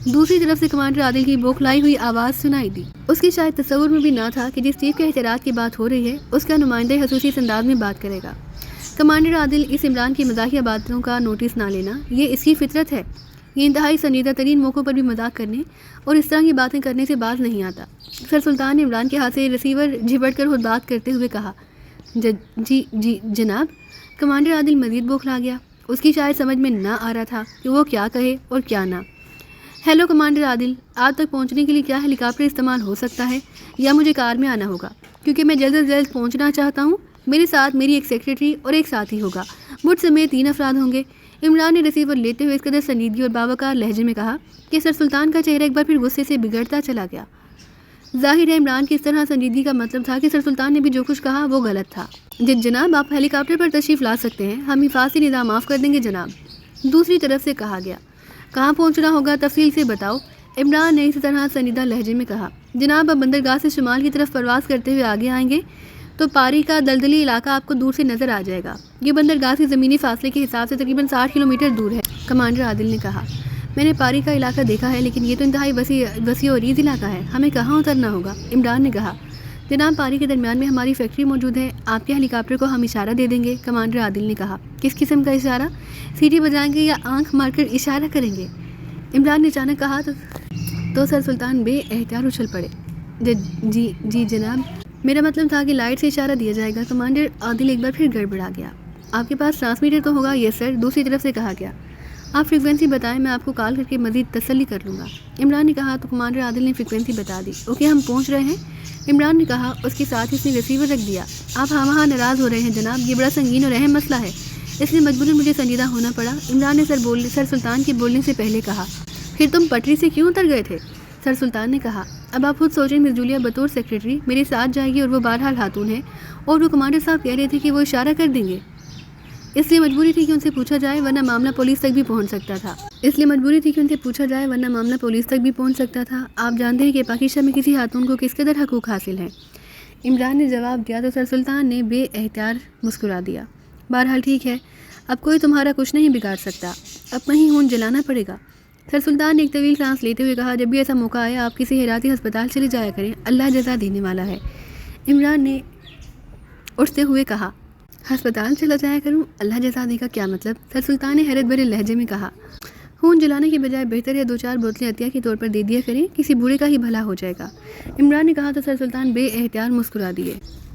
دوسری طرف سے کمانڈر عادل کی بوکھلائی ہوئی آواز سنائی دی۔ اس کی شاید تصور میں بھی نہ تھا کہ جس چیف کے احتیاط کی بات ہو رہی ہے اس کا نمائندہ خصوصی اس انداز میں بات کرے گا۔ کمانڈر عادل، اس عمران کی مزاحیہ باتوں کا نوٹس نہ لینا، یہ اس کی فطرت ہے۔ یہ انتہائی سنجیدہ ترین موقعوں پر بھی مذاق کرنے اور اس طرح کی باتیں کرنے سے باز نہیں آتا۔ سر سلطان نے عمران کے ہاتھ سے ریسیور جھپٹ کر خود بات کرتے ہوئے کہا۔ جی جناب۔ کمانڈر عادل مزید بوکھلا گیا۔ اس کی شاید سمجھ میں نہ آ رہا تھا کہ وہ کیا کہے اور کیا نہ۔ ہیلو کمانڈر عادل، آپ تک پہنچنے کے لیے کیا ہیلی کاپٹر استعمال ہو سکتا ہے یا مجھے کار میں آنا ہوگا؟ کیونکہ میں جلد از جلد پہنچنا چاہتا ہوں۔ میرے ساتھ میری ایک سیکریٹری اور ایک ساتھی ہوگا، مجھ سمیت 3 افراد ہوں گے۔ عمران نے ریسیور لیتے ہوئے اس قدر سنجیدگی اور باوقار لہجے میں کہا کہ سر سلطان کا چہرہ ایک بار پھر غصے سے بگڑتا چلا گیا۔ ظاہر ہے عمران کی اس طرح سنجیدگی کا مطلب تھا کہ سر سلطان نے بھی جو کچھ کہا وہ غلط تھا۔ جناب، آپ ہیلی کاپٹر پر تشریف لا سکتے ہیں، ہم حفاظتی نظام آف کر دیں گے جناب۔ دوسری طرف سے کہا گیا۔ کہاں پہنچنا ہوگا تفصیل سے بتاؤ، عمران نے اسی طرح سنجیدہ لہجے میں کہا۔ جناب، اب بندرگاہ سے شمال کی طرف پرواز کرتے ہوئے آگے آئیں گے تو پاری کا دلدلی علاقہ آپ کو دور سے نظر آ جائے گا۔ یہ بندرگاہ سے زمینی فاصلے کے حساب سے تقریباً 60 کلومیٹر دور ہے۔ کمانڈر عادل نے کہا۔ میں نے پاری کا علاقہ دیکھا ہے، لیکن یہ تو انتہائی وسیع و عریض علاقہ ہے، ہمیں کہاں اترنا ہوگا؟ عمران نے کہا۔ جناب، پاری کے درمیان میں ہماری فیکٹری موجود ہے، آپ کے ہیلی کاپٹر کو ہم اشارہ دے دیں گے۔ کمانڈر عادل نے کہا۔ کس قسم کا اشارہ؟ سیٹی بجائیں گے یا آنکھ مار کر اشارہ کریں گے؟ عمران نے اچانک کہا تو سر سلطان بے احتیاط اچھل پڑے۔ جی جناب، میرا مطلب تھا کہ لائٹ سے اشارہ دیا جائے گا۔ کمانڈر عادل ایک بار پھر گڑبڑا گیا۔ آپ کے پاس ٹرانسمیٹر تو ہوگا؟ یس سر، دوسری طرف سے کہا گیا۔ آپ فریکوینسی بتائیں، میں آپ کو کال کر کے مزید تسلی کر لوں گا۔ عمران نے کہا تو کمانڈر عادل نے فریکوینسی بتا دی۔ اوکے، ہم پہنچ رہے ہیں، عمران نے کہا۔ اس کے ساتھ اس نے ریسیور رکھ دیا۔ آپ وہاں ناراض ہو رہے ہیں جناب، یہ بڑا سنگین اور اہم مسئلہ ہے، اس لیے مجبوراً مجھے سنجیدہ ہونا پڑا، عمران نے سر سلطان کے بولنے سے پہلے کہا۔ پھر تم پٹری سے کیوں اتر گئے تھے؟ سر سلطان نے کہا۔ اب آپ خود سوچیں، مس جولیا بطور سیکریٹری میرے ساتھ جائے گی اور وہ بہرحال خاتون ہے، اور وہ کمانڈر صاحب کہہ رہے تھے کہ وہ اشارہ کر دیں گے، اس لیے مجبوری تھی کہ ان سے پوچھا جائے ورنہ معاملہ پولیس تک بھی پہنچ سکتا تھا۔ آپ جانتے ہیں کہ پاکستان میں کسی خاتون کو کس قدر حقوق حاصل ہیں؟ عمران نے جواب دیا تو سر سلطان نے بے احتیاط مسکرا دیا۔ بہرحال ٹھیک ہے، اب کوئی تمہارا کچھ نہیں بگاڑ سکتا، اب کہیں خون جلانا پڑے گا۔ سر سلطان نے ایک طویل سانس لیتے ہوئے کہا۔ جب بھی ایسا موقع آئے آپ کسی حیراتی ہسپتال چلے جایا کریں، اللہ جزا دینے والا ہے۔ عمران نے اٹھتے ہوئے کہا۔ ہسپتال چلا جایا کروں، اللہ جزا دے کا کیا مطلب؟ سر سلطان نے حیرت بھرے لہجے میں کہا۔ خون جلانے کے بجائے بہتر ہے 2-4 بوتلیں عطیہ کے طور پر دے دیا کریں، کسی بوڑھے کا ہی بھلا ہو جائے گا، عمران نے کہا تو سر سلطان بے احتیاط مسکرا دیے۔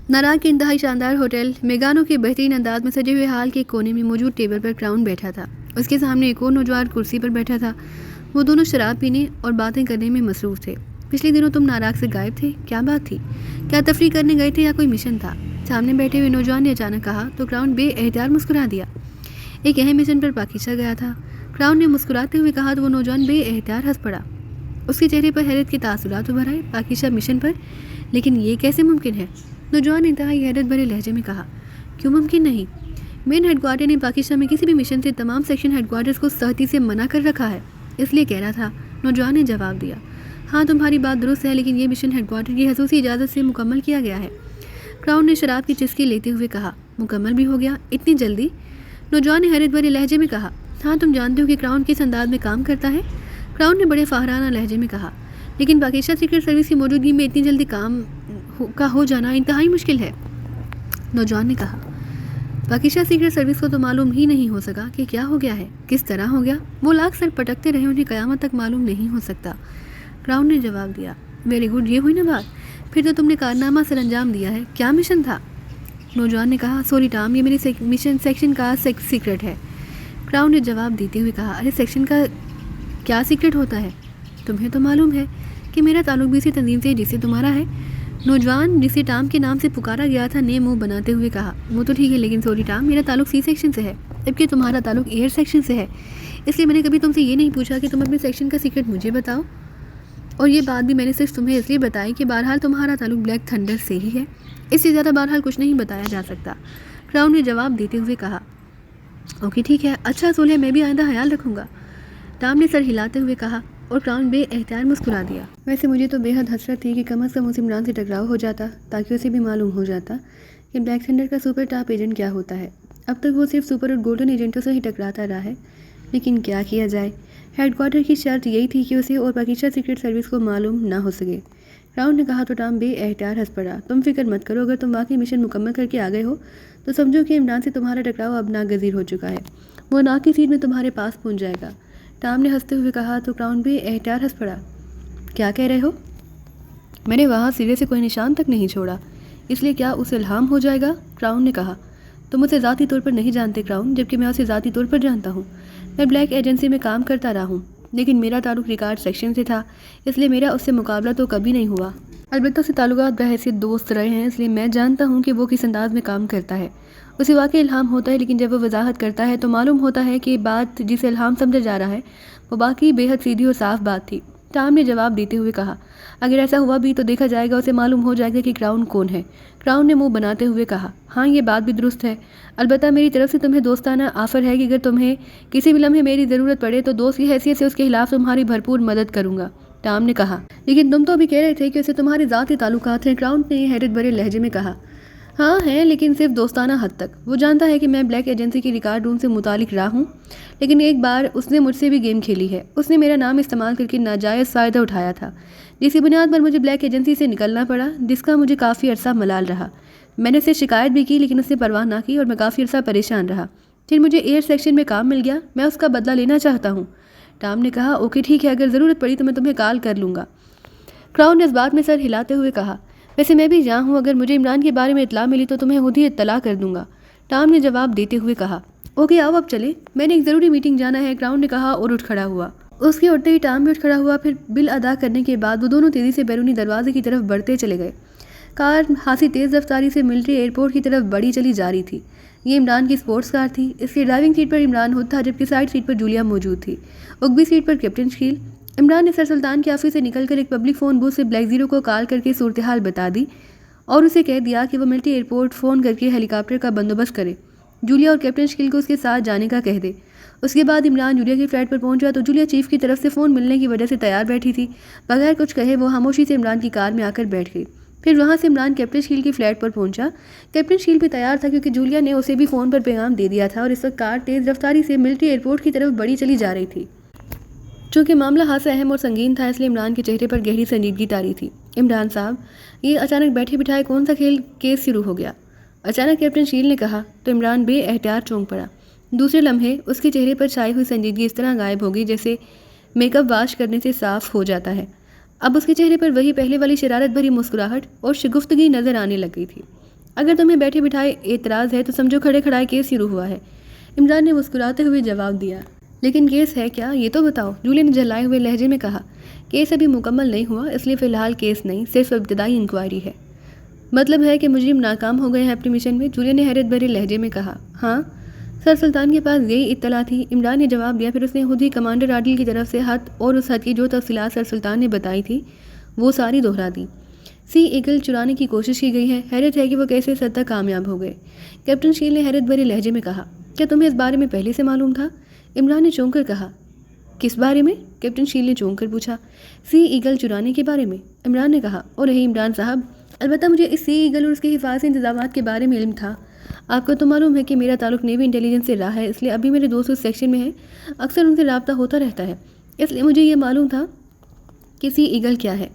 ناراگ کے انتہائی شاندار ہوٹل میگانو کے بہترین انداز میں سجے ہوئے ہال کے کونے میں موجود ٹیبل پر کراؤن بیٹھا تھا۔ اس کے سامنے ایک اور نوجوان کرسی پر بیٹھا تھا۔ وہ دونوں شراب پینے اور باتیں کرنے میں مصروف تھے۔ پچھلے دنوں تم ناراگ سے غائب تھے، کیا بات تھی؟ کیا تفریح کرنے گئے تھے یا کوئی مشن تھا؟ سامنے بیٹھے ہوئے نوجوان نے اچانک کہا تو کراؤن بے احتیاط مسکرا دیا۔ ایک اہم مشن پر پاکستان گیا تھا، کراؤن نے مسکراتے ہوئے کہا تو وہ نوجوان بے احتیاط ہنس پڑا۔ اس کے چہرے پر حیرت کے تاثرات ابھر آئے۔ پاکستان مشن پر؟ لیکن یہ کیسے ممکن ہے؟ نوجوان نے انتہائی حیرت بھرے لہجے میں کہا۔ کیوں ممکن نہیں؟ مین ہیڈ کوارٹر نے پاکستان میں کسی بھی مشن سے تمام سیکشن ہیڈ کوارٹرز کو سختی سے منع کر رکھا ہے، اس لیے کہہ رہا تھا۔ نوجوان نے جواب دیا، ہاں تمہاری بات درست ہے، لیکن یہ مشن ہیڈ کوارٹر کی خصوصی اجازت سے مکمل کیا گیا ہے۔ کراؤن نے شراب کی چسکی لیتے ہوئے کہا، مکمل بھی ہو گیا؟ اتنی جلدی؟ نوجوان نے حیرت بھرے لہجے میں کہا، ہاں تم جانتے ہو کہ کراؤن کس انداز میں کام کرتا ہے؟ کراؤن نے بڑے فاخرانہ لہجے میں کہا، لیکن پاکستان سیکرٹ سروس کی موجودگی میں اتنی جلدی کام کا ہو جانا انتہائی مشکل ہے۔ نوجوان نے کہا، پاکستان سیکرٹ سروس کو تو معلوم ہی نہیں ہو سکا کہ کیا ہو گیا ہے، کس طرح ہو گیا۔ وہ لاکھ سر پٹکتے رہے، انہیں قیامت تک معلوم نہیں ہو سکتا۔ کراؤن نے جواب دیا، ویری گڈ، یہ ہوئی نا بات، پھر تو تم نے کارنامہ سر انجام دیا ہے۔ کیا مشن تھا؟ نوجوان نے کہا، سوری ٹام، یہ میری مشن سیکشن کا سیکرٹ ہے۔ کراؤن نے جواب دیتے ہوئے کہا، ارے سیکشن کا کیا سیکرٹ ہوتا ہے؟ تمہیں تو معلوم ہے کہ میرا تعلق بھی اسی تنظیم سے جس سے تمہارا ہے۔ نوجوان جسے ٹام کے نام سے پکارا گیا تھا نے منہ بناتے ہوئے کہا، وہ تو ٹھیک ہے، لیکن سوری ٹام، میرا تعلق سی سیکشن سے ہے، جبکہ تمہارا تعلق ایئر سیکشن سے ہے، اس لیے میں نے کبھی تم سے یہ نہیں پوچھا کہ تم اپنے سیکشن کا سیکرٹ مجھے بتاؤ، اور یہ بات بھی میں نے صرف تمہیں اس لیے بتائی کہ بہرحال تمہارا تعلق بلیک تھنڈر سے ہی ہے، اس سے زیادہ بہرحال کچھ نہیں بتایا جا سکتا۔ کراؤن نے جواب دیتے ہوئے کہا، اوکے ٹھیک ہے، اچھا اصول ہے، میں بھی آئندہ خیال رکھوں گا۔ ٹام نے سر ہلاتے ہوئے کہا، اور کراؤن بے اختیار مسکرا دیا۔ ویسے مجھے تو بے حد حسرت تھی کہ کم از کم اس عمران سے ٹکراؤ ہو جاتا، تاکہ اسے بھی معلوم ہو جاتا کہ بلیک تھنڈر کا سپر ٹاپ ایجنٹ کیا ہوتا ہے۔ اب تک وہ صرف سپر اور گولڈن ایجنٹوں سے ہی ٹکراتا رہا ہے، لیکن کیا کیا جائے، ہیڈ کوارٹر کی شرط یہی تھی کہ اسے اور پاکستان سیکرٹ سروس کو معلوم نہ ہو سکے۔ کراؤن نے کہا تو ٹام بے اختیار ہنس پڑا، تم فکر مت کرو، اگر تم واقعی مشن مکمل کر کے آ گئے ہو تو سمجھو کہ عمران سے تمہارا ٹکراؤ اب ناگزیر ہو چکا ہے، وہ ناک کی سیٹ میں تمہارے پاس پہنچ جائے گا۔ ٹام نے ہنستے ہوئے کہا تو کراؤن بے اختیار ہنس پڑا، کیا کہہ رہے ہو؟ میں نے وہاں سرے سے کوئی نشان تک نہیں چھوڑا، اس لیے کیا اسے الہام ہو جائے گا؟ کراؤن نے کہا، تم اسے ذاتی طور پر نہیں جانتے کراؤن، جبکہ میں اسے ذاتی طور پر جانتا ہوں۔ میں بلیک ایجنسی میں کام کرتا رہا ہوں، لیکن میرا تعلق ریکارڈ سیکشن سے تھا، اس لیے میرا اس سے مقابلہ تو کبھی نہیں ہوا۔ البتہ اسے تعلقات بحیثیت دوست رہے ہیں، اس لیے میں جانتا ہوں کہ وہ کس انداز میں کام کرتا ہے۔ اسے واقعی الہام ہوتا ہے، لیکن جب وہ وضاحت کرتا ہے تو معلوم ہوتا ہے کہ بات جسے الہام سمجھا جا رہا ہے وہ باقی بے حد سیدھی اور صاف بات تھی۔ ٹام نے جواب دیتے ہوئے کہا، اگر ایسا ہوا بھی تو دیکھا جائے گا، اسے معلوم ہو جائے گا کہ کراؤن کون ہے۔ کراؤن نے منہ بناتے ہوئے کہا، ہاں یہ بات بھی درست ہے، البتہ میری طرف سے تمہیں دوستانہ آفر ہے کہ اگر تمہیں کسی بھی لمحے میری ضرورت پڑے تو دوست کی حیثیت سے اس کے خلاف تمہاری بھرپور مدد کروں گا۔ ٹام نے کہا، لیکن تم تو ابھی کہہ رہے تھے کہ اسے تمہارے ذاتی تعلقات ہیں۔ کراؤن نے حیرت بھرے لہجے میں کہا، ہاں ہیں، لیکن صرف دوستانہ حد تک۔ وہ جانتا ہے کہ میں بلیک ایجنسی کی ریکارڈ روم سے متعلق رہا ہوں، لیکن ایک بار اس نے مجھ سے بھی گیم کھیلی ہے، اس نے میرا نام استعمال کر کے ناجائز فائدہ اٹھایا تھا، جس کی بنیاد پر مجھے بلیک ایجنسی سے نکلنا پڑا، جس کا مجھے کافی عرصہ ملال رہا۔ میں نے اسے شکایت بھی کی، لیکن اس نے پرواہ نہ کی اور میں کافی عرصہ پریشان رہا۔ پھر مجھے ایئر سیکشن میں کام مل گیا، میں اس کا بدلہ لینا چاہتا ہوں۔ ٹام نے کہا، اوکے ٹھیک ہے، اگر ضرورت پڑی تو میں تمہیں کال کر لوں گا۔ کراؤن نے اس بات میں سر ہلاتے ہوئے کہا، ویسے میں بھی یہاں ہوں، اگر مجھے عمران کے بارے میں اطلاع ملی تو تمہیں خود ہی اطلاع کر دوں گا۔ ٹام نے جواب دیتے ہوئے کہا، اوکے آؤ اب چلیں، میں نے ایک ضروری میٹنگ جانا ہے۔ کراؤن نے کہا اور اٹھ کھڑا ہوا۔ اس کے اٹھتے ہی ٹام بھی اٹھ کھڑا ہوا، پھر بل ادا کرنے کے بعد وہ دونوں تیزی سے بیرونی دروازے کی طرف بڑھتے چلے گئے۔ کار خاصی تیز رفتاری سے ملٹری ایئرپورٹ کی طرف بڑھی چلی جا رہی تھی۔ یہ عمران کی اسپورٹس کار تھی، اس کی ڈرائیونگ سیٹ پر عمران خود تھا، جبکہ سائڈ سیٹ پر جولیا موجود تھی، عقبی سیٹ پر کیپٹن شکیل۔ عمران نے سر سلطان کے آفس سے نکل کر ایک پبلک فون بوتھ سے بلیک زیرو کو کال کر کے صورتحال بتا دی اور اسے کہہ دیا کہ وہ ملٹری ایئرپورٹ فون کر کے ہیلی کاپٹر کا بندوبست کرے، جولیا اور کیپٹن شکیل کو اس کے ساتھ جانے کا کہہ دے۔ اس کے بعد عمران جولیا کی فلائٹ پر پہنچا تو جولیا چیف کی طرف سے فون ملنے کی وجہ سے تیار بیٹھی تھی، بغیر کچھ کہے وہ خاموشی سے عمران کی کار میں آ کر بیٹھ گئی۔ پھر وہاں سے عمران کیپٹن شکیل کی فلیٹ پر پہنچا۔ کیپٹن شکیل بھی تیار تھا کیونکہ جولیا نے اسے بھی فون پر پیغام دے دیا تھا اور اس وقت کار تیز رفتاری سے ملٹری ایئرپورٹ کی طرف بڑھی چلی جا رہی تھی۔ چونکہ معاملہ حادثہ اہم اور سنگین تھا، اس لیے عمران کے چہرے پر گہری سنجیدگی طاری تھی۔ عمران صاحب، یہ اچانک بیٹھے بٹھائے کون سا کیس شروع ہو گیا؟ اچانک کیپٹن شکیل نے کہا تو عمران بے اختیار چونک پڑا۔ دوسرے لمحے اس کے چہرے پر چھائی ہوئی سنجیدگی اس طرح غائب ہو گئی جیسے میک اپ واش کرنے سے صاف ہو جاتا ہے۔ اب اس کے چہرے پر وہی پہلے والی شرارت بھری مسکراہٹ اور شگفتگی نظر آنے لگ گئی تھی۔ اگر تمہیں بیٹھے بٹھائے اعتراض ہے تو سمجھو کھڑے کھڑائے کیس شروع ہوا ہے، عمران نے مسکراتے ہوئے جواب دیا۔ لیکن کیس ہے کیا، یہ تو بتاؤ، جولیا نے جھلائے ہوئے لہجے میں کہا۔ کیس ابھی مکمل نہیں ہوا، اس لیے فی الحال کیس نہیں، صرف ابتدائی انکوائری ہے۔ مطلب ہے کہ مجرم ناکام ہو گئے ہیں اپنی مشن میں؟ جولیا نے حیرت بھرے لہجے میں کہا۔ ہاں، سر سلطان کے پاس یہی اطلاع تھی، عمران نے جواب دیا۔ پھر اس نے خود ہی کمانڈر عادل کی طرف سے خط اور اس خط کی جو تفصیلات سر سلطان نے بتائی تھی وہ ساری دہرا دی۔ سی ایگل چرانے کی کوشش کی گئی ہے. حیرت ہے کہ وہ کیسے اس حد تک کامیاب ہو گئے. کیپٹن شیل نے حیرت بھرے لہجے میں کہا. کیا تمہیں اس بارے میں پہلے سے معلوم تھا؟ عمران نے چونک کر کہا. کس بارے میں؟ کیپٹن شیل نے چونک کر پوچھا. سی ایگل چرانے کے بارے میں، عمران نے کہا. اور رہی عمران صاحب، البتہ مجھے اس سی ایگل اور اس کے حفاظتی انتظامات کے بارے میں علم تھا. آپ کو تو معلوم ہے کہ میرا تعلق نیوی انٹیلیجنس سے رہا ہے، اس لیے ابھی میرے دوست اس سیکشن میں ہیں، اکثر ان سے رابطہ ہوتا رہتا ہے. اس لیے مجھے یہ معلوم تھا کہ سی ایگل کیا ہے،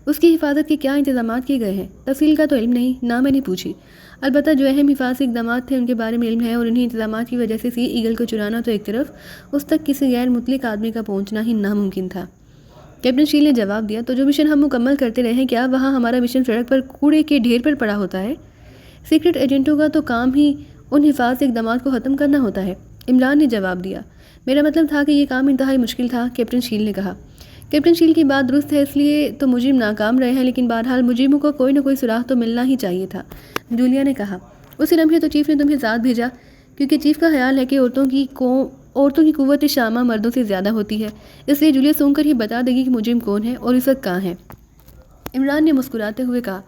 اس کی حفاظت کے کیا انتظامات کیے گئے ہیں. تفصیل کا تو علم نہیں، نہ میں نے پوچھی. البتہ جو اہم حفاظتی اقدامات تھے ان کے بارے میں علم ہے، اور انہیں انتظامات کی وجہ سے سی ایگل کو چرانا تو ایک طرف، اس تک کسی غیر مطلق آدمی کا پہنچنا ہی ناممکن تھا. کیپٹن شیل نے جواب دیا. تو جو مشن ہم مکمل کرتے رہے ہیں، کیا وہاں ہمارا مشن سڑک پر کوڑے کے ڈھیر پر پڑا ہوتا ہے؟ سیکرٹ ایجنٹوں کا تو کام ہی ان حفاظتی اقدامات کو ختم کرنا ہوتا ہے، عمران نے جواب دیا. میرا مطلب تھا کہ یہ کام انتہائی مشکل تھا، کیپٹن شیل نے کہا. کیپٹن شیل کی بات درست ہے، اس لیے تو مجرم ناکام رہے ہیں، لیکن بہرحال مجرموں کو کوئی نہ کوئی سراغ تو ملنا ہی چاہیے تھا، جولیا نے کہا. اسی لمحے تو چیف نے تمہیں ساتھ بھیجا، کیونکہ چیف کا خیال ہے کہ عورتوں کی قوت شامہ مردوں سے زیادہ ہوتی ہے، اس لیے جولیا سونگ کر ہی بتا دے گی کہ مجرم کون ہے اور اس وقت کہاں ہے. عمران نے مسکراتے ہوئے کہا.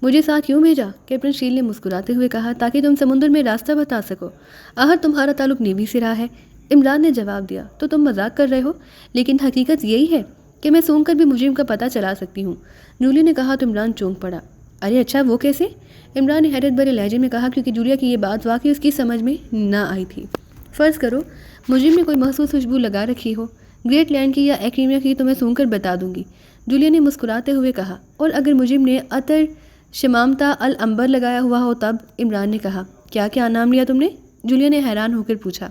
مجھے ساتھ کیوں بھیجا؟ کیپٹن شیل نے مسکراتے ہوئے کہا. تاکہ تم سمندر میں راستہ بتا سکو. آخر تمہارا تعلق نیوی سے رہا ہے، عمران نے جواب دیا. تو تم مذاق کر رہے ہو، لیکن حقیقت یہی ہے کہ میں سونگ کر بھی مجرم کا پتہ چلا سکتی ہوں، جولیا نے کہا. تو عمران چونک پڑا. ارے اچھا، وہ کیسے؟ عمران نے حیرت بھرے لہجے میں کہا، کیونکہ جولیا کی یہ بات واقعی اس کی سمجھ میں نہ آئی تھی. فرض کرو مجرم نے کوئی مخصوص خوشبو لگا رکھی ہو، گریٹ لینڈ کی یا ایکریمیا کی، تو میں سونگ کر بتا دوں گی، جولیا نے مسکراتے ہوئے کہا. اور اگر مجرم نے عطر شمامتا العنبر لگایا ہوا ہو تب؟ عمران نے کہا. کیا نام لیا تم نے؟ جولیا نے حیران ہو کر پوچھا.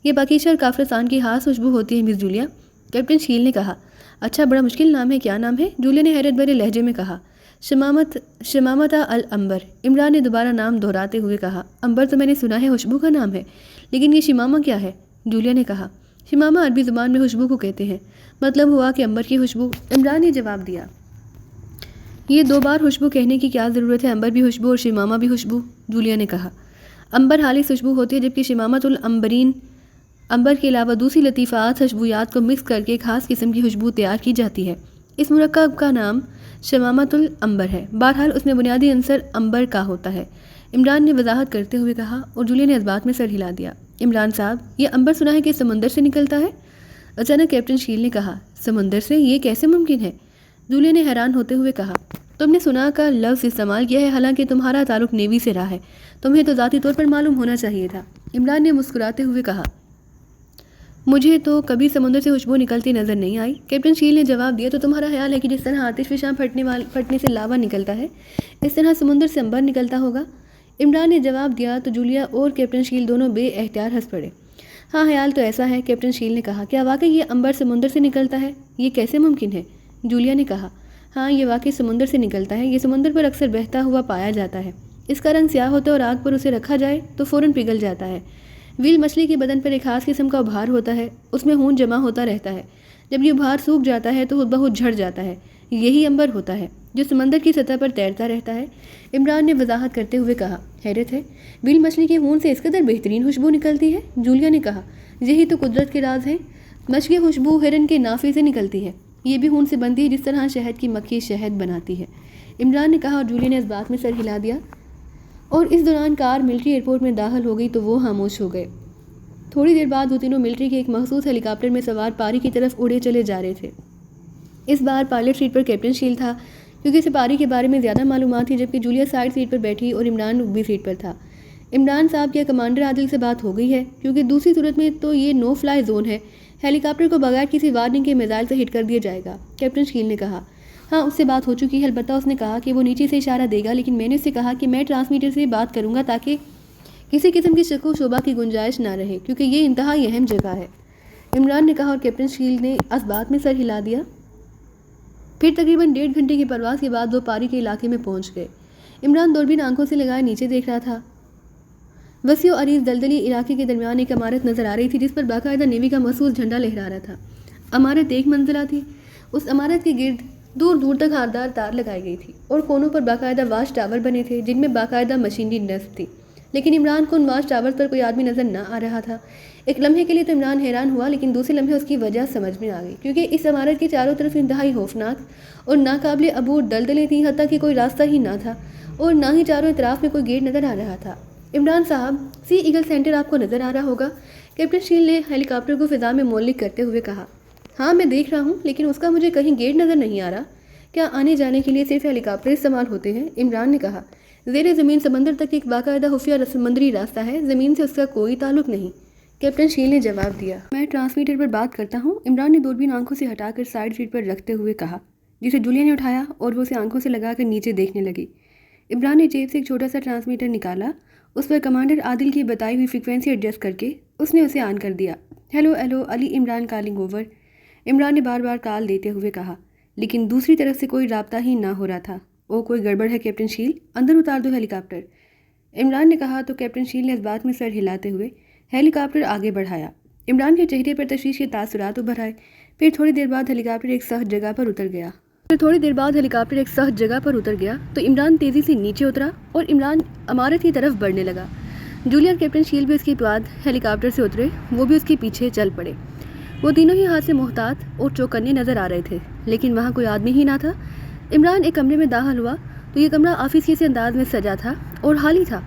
یہ باقیچہ اور کافرستان کی خاص خوشبو ہوتی ہے مس جولیا، کیپٹن شیل نے کہا. اچھا، بڑا مشکل نام ہے، کیا نام ہے؟ جولیا نے حیرت بھرے لہجے میں کہا. شمامتا العنبر، عمران نے دوبارہ نام دہراتے ہوئے کہا. عنبر تو میں نے سنا ہے خوشبو کا نام ہے، لیکن یہ شمامہ کیا ہے؟ جولیا نے کہا. شمامہ عربی زبان میں خوشبو کو کہتے ہیں، مطلب ہوا کہ عنبر کی خوشبو، عمران نے جواب دیا. یہ دو بار خوشبو کہنے کی کیا ضرورت ہے؟ عنبر بھی خوشبو اور شمامہ بھی خوشبو، جولیا نے کہا. عنبر خالص خوشبو ہوتی ہے، جبکہ شمامت العنبرین عنبر کے علاوہ دوسری لطیفات خوشبویات کو مکس کر کے ایک خاص قسم کی خوشبو تیار کی جاتی ہے. اس مرکب کا نام شمامت العنبر ہے. بہرحال اس میں بنیادی عنصر عنبر کا ہوتا ہے، عمران نے وضاحت کرتے ہوئے کہا، اور جولیا نے اس بات میں سر ہلا دیا. عمران صاحب، یہ عنبر سنا ہے کہ سمندر سے نکلتا ہے؟ اچانک کیپٹن شیل نے کہا. سمندر سے؟ یہ کیسے ممکن ہے؟ جولیا نے حیران ہوتے ہوئے کہا. تم نے سنا کا لفظ استعمال کیا ہے، حالانکہ تمہارا تعلق نیوی سے رہا ہے، تمہیں تو ذاتی طور پر معلوم ہونا چاہیے تھا، عمران نے مسکراتے ہوئے کہا. مجھے تو کبھی سمندر سے خوشبو نکلتی نظر نہیں آئی، کیپٹن شیل نے جواب دیا. تو تمہارا خیال ہے کہ جس طرح آتش فشاں پھٹنے سے لاوا نکلتا ہے، اس طرح سمندر سے عنبر نکلتا ہوگا، عمران نے جواب دیا. تو جولیا اور کیپٹن شیل دونوں بے اختیار ہنس پڑے. ہاں، خیال تو ایسا ہے، کیپٹن شیل نے کہا. کیا واقعی یہ عنبر سمندر سے نکلتا ہے؟ یہ کیسے ممکن ہے؟ جولیا نے کہا. ہاں، یہ واقعی سمندر سے نکلتا ہے. یہ سمندر پر اکثر بہتا ہوا پایا جاتا ہے. اس کا رنگ سیاہ ہوتا ہے اور آگ پر اسے رکھا جائے تو فوراً پگھل جاتا ہے. ویل مچھلی کے بدن پر ایک خاص قسم کا ابھار ہوتا ہے، اس میں خون جمع ہوتا رہتا ہے. جب یہ ابھار سوکھ جاتا ہے تو خود بخود جھڑ جاتا ہے. یہی عنبر ہوتا ہے جو سمندر کی سطح پر تیرتا رہتا ہے، عمران نے وضاحت کرتے ہوئے کہا. حیرت ہے، ویل مچھلی کے خون سے اس قدر بہترین خوشبو نکلتی ہے، جولیا نے کہا. یہی تو قدرت کے راز ہے. مچھلی خوشبو ہرن کے نافے سے نکلتی ہے، یہ بھی خون سے بنتی ہے، جس طرح شہد کی مکھی شہد بناتی ہے، عمران نے کہا. اور جولیا نے اس بات میں سر ہلا دیا. اور اس دوران کار ملٹری ایئرپورٹ میں داخل ہو گئی تو وہ خاموش ہو گئے. تھوڑی دیر بعد وہ تینوں ملٹری کے ایک مخصوص ہیلی کاپٹر میں سوار پاری کی طرف اڑے چلے جا رہے تھے. اس بار پائلٹ سیٹ پر کیپٹن شیل تھا، کیونکہ اسے پاری کے بارے میں زیادہ معلومات تھی، جبکہ جولیا سائڈ سیٹ پر بیٹھی اور عمران اوپری سیٹ پر تھا. عمران صاحب، کیا کمانڈر عادل سے بات ہو گئی ہے؟ کیونکہ دوسری صورت میں تو یہ نو فلائی زون ہے، ہیلی کاپٹر کو بغیر کسی وارننگ کے میزائل سے ہٹ کر دیا جائے گا، کیپٹن شیل نے کہا. ہاں، اس سے بات ہو چکی ہے، البتہ اس نے کہا کہ وہ نیچے سے اشارہ دے گا، لیکن میں نے اس سے کہا کہ میں ٹرانسمیٹر سے بات کروں گا تاکہ کسی قسم کی شک و شبہ کی گنجائش نہ رہے، کیونکہ یہ انتہائی اہم جگہ ہے، عمران نے کہا. اور کیپٹن شیل نے اس بات میں سر ہلا دیا. پھر تقریباً 1.5 گھنٹے کی پرواز کے بعد وہ پاری کے علاقے میں پہنچ گئے. عمران دوربین آنکھوں سے لگائے نیچے دیکھ رہا تھا. وسیع و عریض دلدلی علاقے کے درمیان ایک عمارت نظر آ رہی تھی، جس پر باقاعدہ نیوی کا مخصوص جھنڈا لہرا رہا تھا. عمارت ایک منزلہ تھی. اس عمارت کے گرد دور دور تک ہاردار تار لگائی گئی تھی اور کونوں پر باقاعدہ واچ ٹاور بنے تھے، جن میں باقاعدہ مشینری نصب تھی. لیکن عمران کو ان واچ ٹاورز پر کوئی آدمی نظر نہ آ رہا تھا۔ ایک لمحے کے لیے تو عمران حیران ہوا، لیکن دوسرے لمحے اس کی وجہ سمجھ میں آ گئی، کیونکہ اس عمارت کے چاروں طرف انتہائی خوفناک اور ناقابل عبور دلدلیں تھیں، حتیٰ کہ کوئی راستہ ہی نہ تھا اور نہ ہی چاروں اطراف میں کوئی گیٹ نظر آ رہا تھا۔ عمران صاحب، سی ایگل سینٹر آپ کو نظر آ رہا ہوگا، کیپٹن شیل نے ہیلی کاپٹر کو فضا میں معلق کرتے ہوئے کہا۔ ہاں میں دیکھ رہا ہوں، لیکن اس کا مجھے کہیں گیٹ نظر نہیں آ رہا۔ کیا آنے جانے کے لیے صرف ہیلی کاپٹر استعمال ہوتے ہیں؟ عمران نے کہا۔ زیر زمین سمندر تک ایک باقاعدہ خفیہ سمندری راستہ ہے، زمین سے اس کا کوئی تعلق نہیں، کیپٹن شیل نے جواب دیا۔ میں ٹرانسمیٹر پر بات کرتا ہوں، عمران نے دوربین آنکھوں سے ہٹا کر سائڈ سیٹ پر رکھتے ہوئے کہا، جسے جولیا نے اٹھایا اور وہ اسے آنکھوں سے لگا کر نیچے دیکھنے لگی۔ عمران نے جیب سے ایک چھوٹا سا ٹرانسمیٹر نکالا، اس پر کمانڈر عادل کی بتائی ہوئی فریکوینسی ایڈجسٹ کر کے اس نے اسے آن کر دیا۔ Hello hello, Ali Imran calling over, Imran نے بار بار کال دیتے ہوئے کہا، لیکن دوسری طرف سے کوئی رابطہ ہی نہ ہو رہا تھا۔ او کوئی گڑبڑ ہے کیپٹن شیل، اندر اتار دو ہیلی کاپٹر، عمران نے کہا تو کیپٹن شیل نے اس بات میں سر ہلاتے ہوئے ہیلی کاپٹر آگے بڑھایا۔ عمران کے چہرے پر تشویش کے تاثرات ابھر آئے۔ پھر تھوڑی دیر بعد ہیلی کاپٹر ایک سخت جگہ پر اتر گیا تو عمران تیزی سے نیچے اترا اور عمران عمارت کی طرف بڑھنے لگا۔ جولیا اور کیپٹن شیل بھی اس کے بعد ہیلی کاپٹر سے اترے، وہ بھی اس کے پیچھے چل پڑے۔ وہ تینوں ہی ہاتھ سے محتاط اور چوکنے نظر آ رہے تھے، لیکن وہاں کوئی آدمی ہی نہ تھا۔ عمران ایک کمرے میں داخل ہوا تو یہ کمرہ آفس کے سے انداز میں سجا تھا اور خالی تھا۔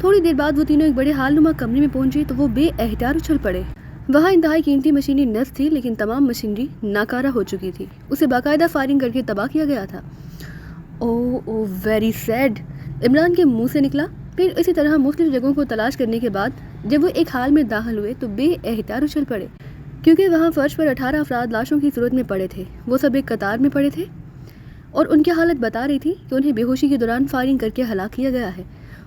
تھوڑی دیر بعد وہ تینوں ایک بڑے ہال نما کمرے میں پہنچے تو وہ بے احتیاط اچھل پڑے۔ وہاں انتہائی قیمتی مشینری نصب تھی، لیکن تمام مشینری ناکارہ ہو چکی تھی، اسے باقاعدہ فائرنگ کر کے تباہ کیا گیا تھا۔ او ویری سیڈ، عمران کے منہ سے نکلا۔ پھر اسی طرح مختلف جگہوں کو تلاش کرنے کے بعد جب وہ ایک ہال میں داخل ہوئے تو بے احتیاط اچھل پڑے، کیونکہ وہاں فرش پر 18 افراد لاشوں کی صورت میں پڑے تھے۔ وہ سب ایک قطار میں پڑے تھے اور ان کی حالت بتا رہی تھی کہ انہیں بے ہوشی کے دوران فائرنگ کر کے ہلاک کیا گیا ہے۔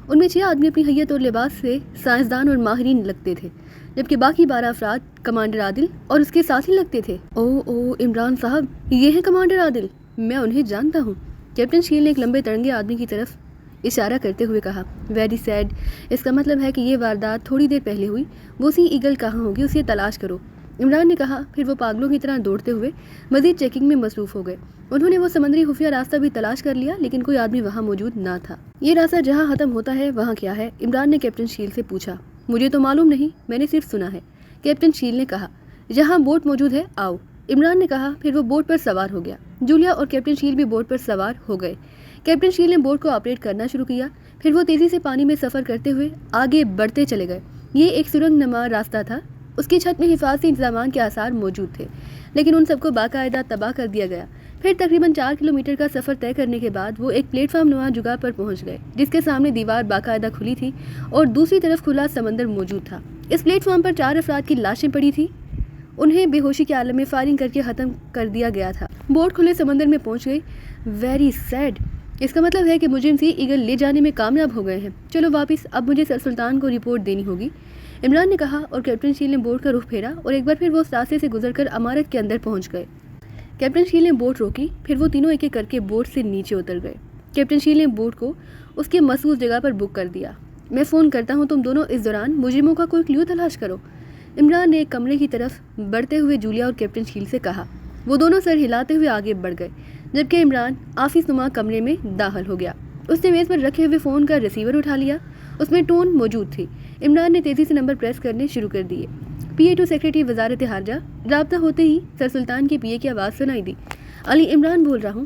ان میں 6 آدمی اپنی حیت اور لباس سے سائنسدان اور ماہرین لگتے تھے، جبکہ باقی 12 افراد کمانڈر عادل اور اس کے ساتھی لگتے تھے۔ او عمران صاحب، یہ ہے کمانڈر عادل، میں انہیں جانتا ہوں، کیپٹن شیل نے ایک لمبے ترنگے آدمی کی طرف اشارہ کرتے ہوئے کہا۔ ویری سیڈ، اس کا مطلب ہے کہ یہ واردات تھوڑی دیر پہلے ہوئی۔ وہ سی ایگل کہاں ہوگی، اسے تلاش کرو، عمران نے کہا۔ پھر وہ پاگلوں کی طرح دوڑتے ہوئے مزید چیکنگ میں مصروف ہو گئے۔ انہوں نے وہ سمندری خفیہ راستہ بھی تلاش کر لیا، لیکن کوئی آدمی وہاں موجود نہ تھا۔ یہ راستہ جہاں ختم ہوتا ہے وہاں کیا ہے؟ عمران نے کیپٹن شیل سے پوچھا۔ مجھے تو معلوم نہیں، میں نے صرف سنا ہے، کیپٹن شیل نے کہا۔ جہاں بوٹ موجود ہے آؤ، عمران نے کہا۔ پھر وہ بوٹ پر سوار ہو گیا۔ جولیا اور کیپٹن شیل بھی بوٹ پر سوار ہو گئے۔ کیپٹن شیل نے بوٹ کو آپریٹ کرنا شروع کیا، پھر وہ تیزی سے پانی میں سفر کرتے ہوئے آگے بڑھتے چلے گئے۔ یہ ایک سرنگ نما راستہ تھا، اس کی چھت میں حفاظتی انتظامات کے آثار موجود تھے، لیکن ان سب کو باقاعدہ تباہ کر دیا گیا۔ پھر تقریباً 4 کلومیٹر کا سفر طے کرنے کے بعد وہ ایک پلیٹ فارم نما جگہ پر پہنچ گئے، جس کے سامنے دیوار باقاعدہ کھلی تھی اور دوسری طرف کھلا سمندر موجود تھا۔ اس پلیٹ فارم پر 4 افراد کی لاشیں پڑی تھیں، انہیں بے ہوشی کے عالم میں فائرنگ کر کے ختم کر دیا گیا تھا۔ بوٹ کھلے سمندر میں پہنچ گئی۔ ویری سیڈ، اس کا مطلب ہے کہ مجرم سی ایگل لے جانے میں کامیاب ہو گئے ہیں۔ چلو واپس، اب مجھے سر سلطان کو رپورٹ دینی ہوگی، عمران نے کہا، اور کیپٹن شیل نے بوٹ کا رخ پھیرا اور ایک بار پھر وہ اس راستے سے گزر کر عمارت کے اندر پہنچ گئے۔ کیپٹن شیل نے بوٹ روکی، پھر وہ تینوں ایک ایک کر کے بوٹ سے نیچے اتر گئے۔ کیپٹن شیل نے بوٹ کو اس کے مخصوص جگہ پر بک کر دیا۔ میں فون کرتا ہوں، تم دونوں اس دوران مجرموں کا کوئی کلیو تلاش کرو، عمران نے ایک کمرے کی طرف بڑھتے ہوئے جولیا اور کیپٹن شیل سے کہا۔ وہ دونوں سر ہلاتے ہوئے آگے بڑھ گئے، جبکہ عمران آفس نما کمرے میں داخل ہو گیا۔ اس نے میز پر رکھے ہوئے فون کا ریسیور اٹھا لیا، اس میں ٹون موجود تھی۔ عمران نے تیزی سے نمبر پریس کرنے شروع کر دیے۔ PA ٹو سیکرٹری وزارت خارجہ۔ رابطہ ہوتے ہی سر سلطان کی PA کی آواز سنائی دی۔ علی عمران بول رہا ہوں،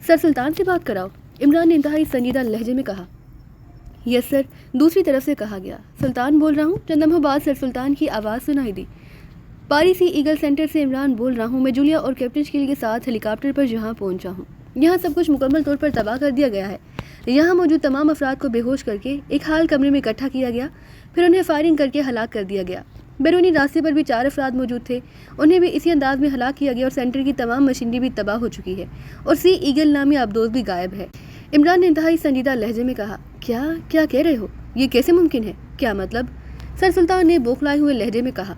سر سلطان سے بات کراؤ، عمران نے انتہائی سنجیدہ لہجے میں کہا۔ یس سر، دوسری طرف سے کہا گیا۔ سلطان بول رہا ہوں، چند لمحوں بعد سر سلطان کی آواز سنائی دی۔ پاری سی ایگل سینٹر سے عمران بول رہا ہوں، میں جولیا اور کیپٹن شیل کے ساتھ ہیلی کاپٹر پر یہاں پہنچا ہوں۔ یہاں سب کچھ مکمل طور پر تباہ کر دیا گیا ہے۔ یہاں موجود تمام افراد کو بے ہوش کر کے ایک حال کمرے میں اکٹھا کیا گیا، پھر انہیں فائرنگ کر کے ہلاک کر دیا گیا۔ بیرونی راستے پر بھی 4 افراد موجود تھے، انہیں بھی اسی انداز میں ہلاک کیا گیا اور سینٹر کی تمام مشینری بھی تباہ ہو چکی ہے اور سی ایگل نامی آبدوز بھی غائب ہے۔ عمران نے انتہائی سنجیدہ لہجے میں کہا۔ کیا کہہ رہے ہو؟ یہ کیسے ممکن ہے؟ کیا مطلب؟ سر سلطان نے بوکھلائے ہوئے لہجے میں کہا۔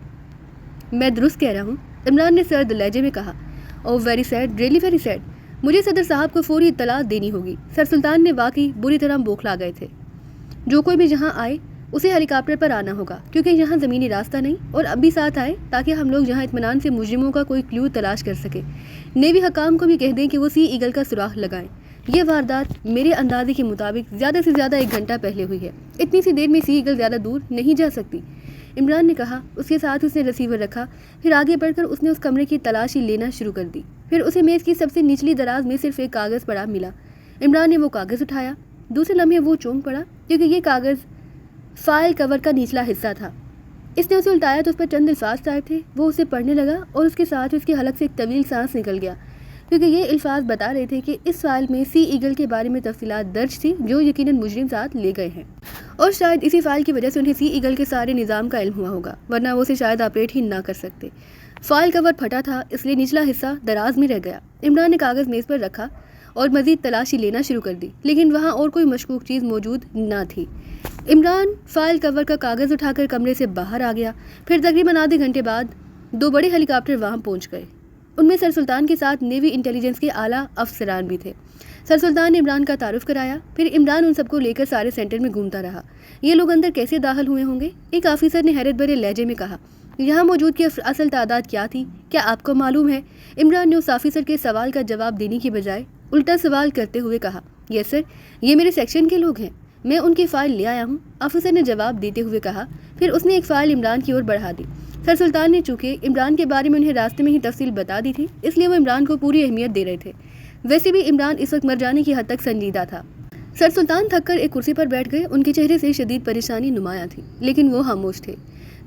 میں درست کہہ رہا ہوں، عمران نے سرد لہجے میں کہا۔ Oh very sad, really very sad, مجھے صدر صاحب کو فوری اطلاع دینی ہوگی۔ سر سلطان نے واقعی بری طرح بوکھلا گئے تھے۔ جو کوئی بھی یہاں آئے اسے ہیلی کاپٹر پر آنا ہوگا، کیونکہ یہاں زمینی راستہ نہیں، اور اب بھی ساتھ آئے تاکہ ہم لوگ یہاں اطمینان سے مجرموں کا کوئی کلیو تلاش کر سکیں۔ نیوی حکام کو بھی کہہ دیں کہ وہ سی ایگل کا سراغ لگائیں۔ یہ واردات میرے اندازے کے مطابق زیادہ سے زیادہ 1 گھنٹہ پہلے ہوئی ہے. اتنی سی دیر میں سی ایگل زیادہ دور نہیں جا سکتی. عمران نے کہا. اس کے ساتھ اس نے ریسیور رکھا. پھر آگے بڑھ کر اس نے اس کمرے کی تلاشی لینا شروع کر دی. پھر اسے میز کی سب سے نچلی دراز میں صرف ایک کاغذ پڑا ملا. عمران نے وہ کاغذ اٹھایا. دوسرے لمحے وہ چونک پڑا کیونکہ یہ کاغذ فائل کور کا نچلا حصہ تھا. اس نے اسے الٹایا تو اس پر چند الفاظ ٹائپ تھے. وہ اسے پڑھنے لگا اور اس کے ساتھ اس کی حلق سے ایک طویل سانس نکل گیا کیونکہ یہ الفاظ بتا رہے تھے کہ اس فائل میں سی ایگل کے بارے میں تفصیلات درج تھی جو یقیناً مجرم ساتھ لے گئے ہیں اور شاید اسی فائل کی وجہ سے انہیں سی ایگل کے سارے نظام کا علم ہوا ہوگا ورنہ وہ اسے شاید آپریٹ ہی نہ کر سکتے. فائل کور پھٹا تھا اس لیے نچلا حصہ دراز میں رہ گیا. عمران نے کاغذ میز پر رکھا اور مزید تلاشی لینا شروع کر دی لیکن وہاں اور کوئی مشکوک چیز موجود نہ تھی. عمران فائل کور کا کاغذ اٹھا کر کمرے سے باہر آ گیا. پھر تقریباً آدھے گھنٹے بعد 2 بڑے ہیلی کاپٹر وہاں پہنچ گئے. ان میں سر سلطان کے ساتھ نیوی انٹیلیجنس کے اعلیٰ افسران بھی تھے. سر سلطان نے عمران کا تعارف کرایا. پھر عمران ان سب کو لے کر سارے سینٹر میں گھومتا رہا. یہ لوگ اندر کیسے داخل ہوئے ہوں گے؟ ایک آفیسر نے حیرت بھرے لہجے میں کہا. یہاں موجود کی اصل تعداد کیا تھی؟ کیا آپ کو معلوم ہے؟ عمران نے اس آفیسر کے سوال کا جواب دینے کی بجائے الٹا سوال کرتے ہوئے کہا. یس سر، یہ میرے سیکشن کے لوگ ہیں، میں ان کی فائل لے آیا ہوں، آفیسر نے جواب دیتے ہوئے کہا. پھر اس نے ایک فائل عمران کی اور بڑھا دی. سر سلطان نے چونکہ عمران کے بارے میں انہیں راستے میں ہی تفصیل بتا دی تھی اس لیے وہ عمران کو پوری اہمیت دے رہے تھے. ویسے بھی عمران اس وقت مر جانے کی حد تک سنجیدہ تھا. سر سلطان تھک کر ایک کرسی پر بیٹھ گئے. ان کے چہرے سے شدید پریشانی نمایاں تھی لیکن وہ خاموش تھے.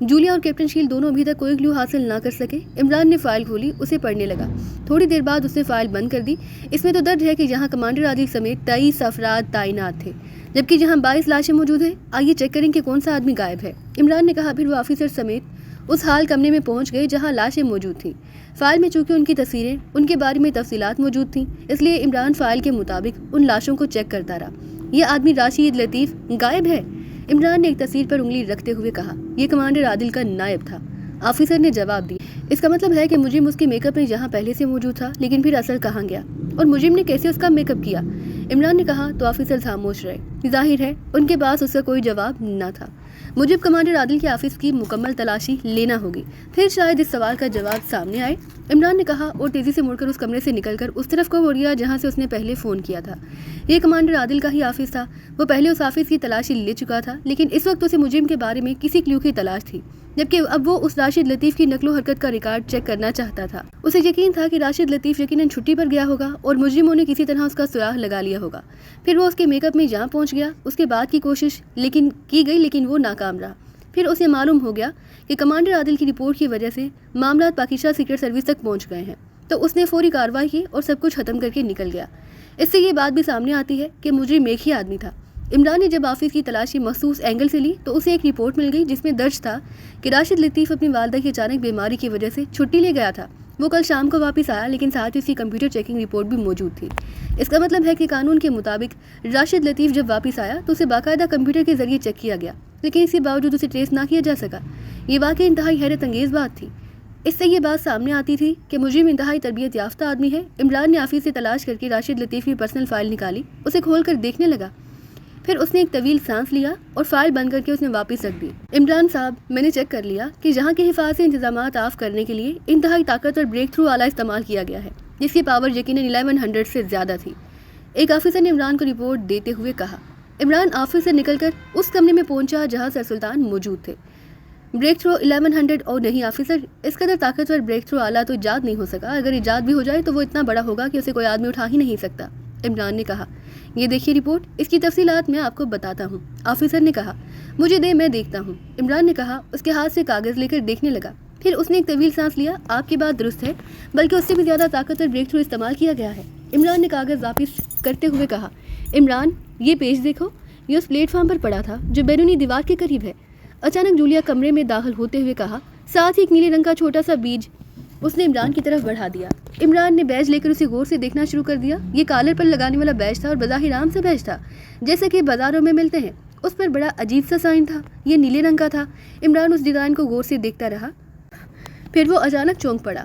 جولیا اور کیپٹن شیل دونوں ابھی تک کوئی کلو حاصل نہ کر سکے. عمران نے فائل کھولی، اسے پڑھنے لگا. تھوڑی دیر بعد اس نے فائل بند کر دی. اس میں تو درج ہے کہ یہاں کمانڈر عادل سمیت 23 افراد تعینات تھے جبکہ جہاں 22 لاشیں موجود ہیں. آئیے چیک کریں کہ کون سا آدمی غائب ہے، عمران نے کہا. پھر وہ آفیسر سمیت اس حال کمرے میں پہنچ گئے جہاں لاشیں موجود تھیں. فائل میں چونکہ ان کی تصویریں، ان کے بارے میں تفصیلات موجود تھیں اس لیے عمران فائل کے مطابق ان لاشوں کو چیک کرتا رہا. یہ آدمی راشد لطیف غائب ہے، عمران نے ایک تصویر پر انگلی رکھتے ہوئے کہا. یہ کمانڈر عادل کا نائب تھا، آفیسر نے جواب دی. اس کا مطلب ہے کہ مجرم اس کے میک اپ میں جہاں پہلے سے موجود تھا لیکن پھر اصل کہاں گیا اور مجرم نے کیسے اس کا میک اپ کیا؟ عمران نے کہا. تو آفیسر خاموش رہے. ظاہر ہے ان کے پاس اس کا کوئی جواب نہ تھا. مجھے کمانڈر عادل کے آفس کی مکمل تلاشی لینا ہوگی، پھر شاید اس سوال کا جواب سامنے آئے، عمران نے کہا اور تیزی سے مڑ کر اس کمرے سے نکل کر اس طرف کو مڑ گیا جہاں سے اس نے پہلے فون کیا تھا. یہ کمانڈر عادل کا ہی آفس تھا. وہ پہلے اس آفس کی تلاشی لے چکا تھا لیکن اس وقت اسے مجرم کے بارے میں کسی کلیو کی تلاش تھی جبکہ اب وہ اس راشد لطیف کی نقل و حرکت کا ریکارڈ چیک کرنا چاہتا تھا. اسے یقین تھا کہ راشد لطیف یقیناً چھٹی پر گیا ہوگا اور مجرموں نے کسی طرح اس کا سراغ لگا لیا ہوگا. پھر وہ اس کے میک اپ میں جہاں پہنچ گیا. اس کے بعد کی کوشش کی گئی لیکن وہ ناکام رہا. پھر اسے معلوم ہو گیا کہ کمانڈر عادل کی رپورٹ کی وجہ سے معاملات پاکستان سیکرٹ سروس تک پہنچ گئے ہیں تو اس نے فوری کارروائی کی اور سب کچھ ختم کر کے نکل گیا. اس سے یہ بات بھی سامنے آتی ہے کہ مجرم ایک ہی آدمی تھا. عمران نے جب آفس کی تلاشی مخصوص اینگل سے لی تو اسے ایک رپورٹ مل گئی جس میں درج تھا کہ راشد لطیف اپنی والدہ کی اچانک بیماری کی وجہ سے چھٹی لے گیا تھا. وہ کل شام کو واپس آیا لیکن ساتھ ہی اس کی کمپیوٹر چیکنگ رپورٹ بھی موجود تھی. اس کا مطلب ہے کہ قانون کے مطابق راشد لطیف جب واپس آیا تو اسے باقاعدہ کمپیوٹر کے ذریعے چیک کیا گیا لیکن اس کے باوجود اسے ٹریس نہ کیا جا سکا. یہ واقعی انتہائی حیرت انگیز بات تھی. اس سے یہ بات سامنے آتی تھی کہ مجرم انتہائی تربیت یافتہ آدمی ہے. عمران نے آفس سے تلاش کر کے راشد لطیف کی پرسنل فائل نکالی، اسے کھول کر دیکھنے لگا. پھر اس نے ایک طویل سانس لیا اور فائل بند کر کے اس نے واپس رکھ دی. عمران صاحب، میں نے چیک کر لیا کہ جہاں کے حفاظتی انتظامات آف کرنے کے لیے انتہائی طاقتور بریک تھرو آلہ استعمال کیا گیا ہے جس کی پاور یقیناً 1100 سے زیادہ تھی، ایک آفیسر نے عمران کو رپورٹ دیتے ہوئے کہا. عمران آفس سے نکل کر اس کمرے میں پہنچا جہاں سر سلطان موجود تھے. بریک تھرو 1100 اور نہیں آفیسر، اس قدر طاقتور بریک تھرو آلہ تو ایجاد نہیں ہو سکا. اگر ایجاد بھی ہو جائے تو وہ اتنا بڑا ہوگا کہ اسے کوئی آدمی اٹھا ہی نہیں سکتا. عمران نے کہا. یہ دیکھیے رپورٹ، اس کی تفصیلات میں آپ کو بتاتا ہوں. آفیسر نے کہا. مجھے دے، میں دیکھتا ہوں. عمران نے کہا. اس کے ہاتھ سے کاغذ لے کر دیکھنے لگا. پھر اس نے ایک طویل سانس لیا. آپ کی بات درست ہے، بلکہ اس سے بھی زیادہ طاقتور بریک تھرو استعمال کیا گیا ہے. عمران نے کاغذ واپس کرتے ہوئے کہا. عمران، یہ پیج دیکھو، یہ اس پلیٹ فارم پر پڑا تھا جو بیرونی دیوار کے قریب ہے. اچانک جولیا کمرے میں داخل ہوتے ہوئے کہا. ساتھ ہی ایک نیلے رنگ کا چھوٹا سا بیج اس نے عمران کی طرف بڑھا دیا. عمران نے بیج لے کر اسے غور سے دیکھنا شروع کر دیا. یہ کالر پر لگانے والا بیج تھا اور بظاہر عام سے بیج تھا جیسے کہ بازاروں میں ملتے ہیں. اس پر بڑا عجیب سا سائن تھا. یہ نیلے رنگ کا تھا. عمران اس ڈیزائن کو غور سے دیکھتا رہا. پھر وہ اچانک چونک پڑا.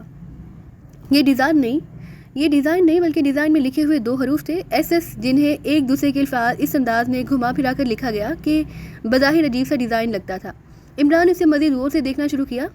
یہ ڈیزائن نہیں بلکہ ڈیزائن میں لکھے ہوئے 2 حروف تھے، SS، جنہیں ایک دوسرے کے الفاظ اس انداز میں گھما پھرا کر لکھا گیا کہ بظاہر عجیب سا ڈیزائن لگتا تھا. عمران اسے مزید غور سے دیکھنا شروع کیا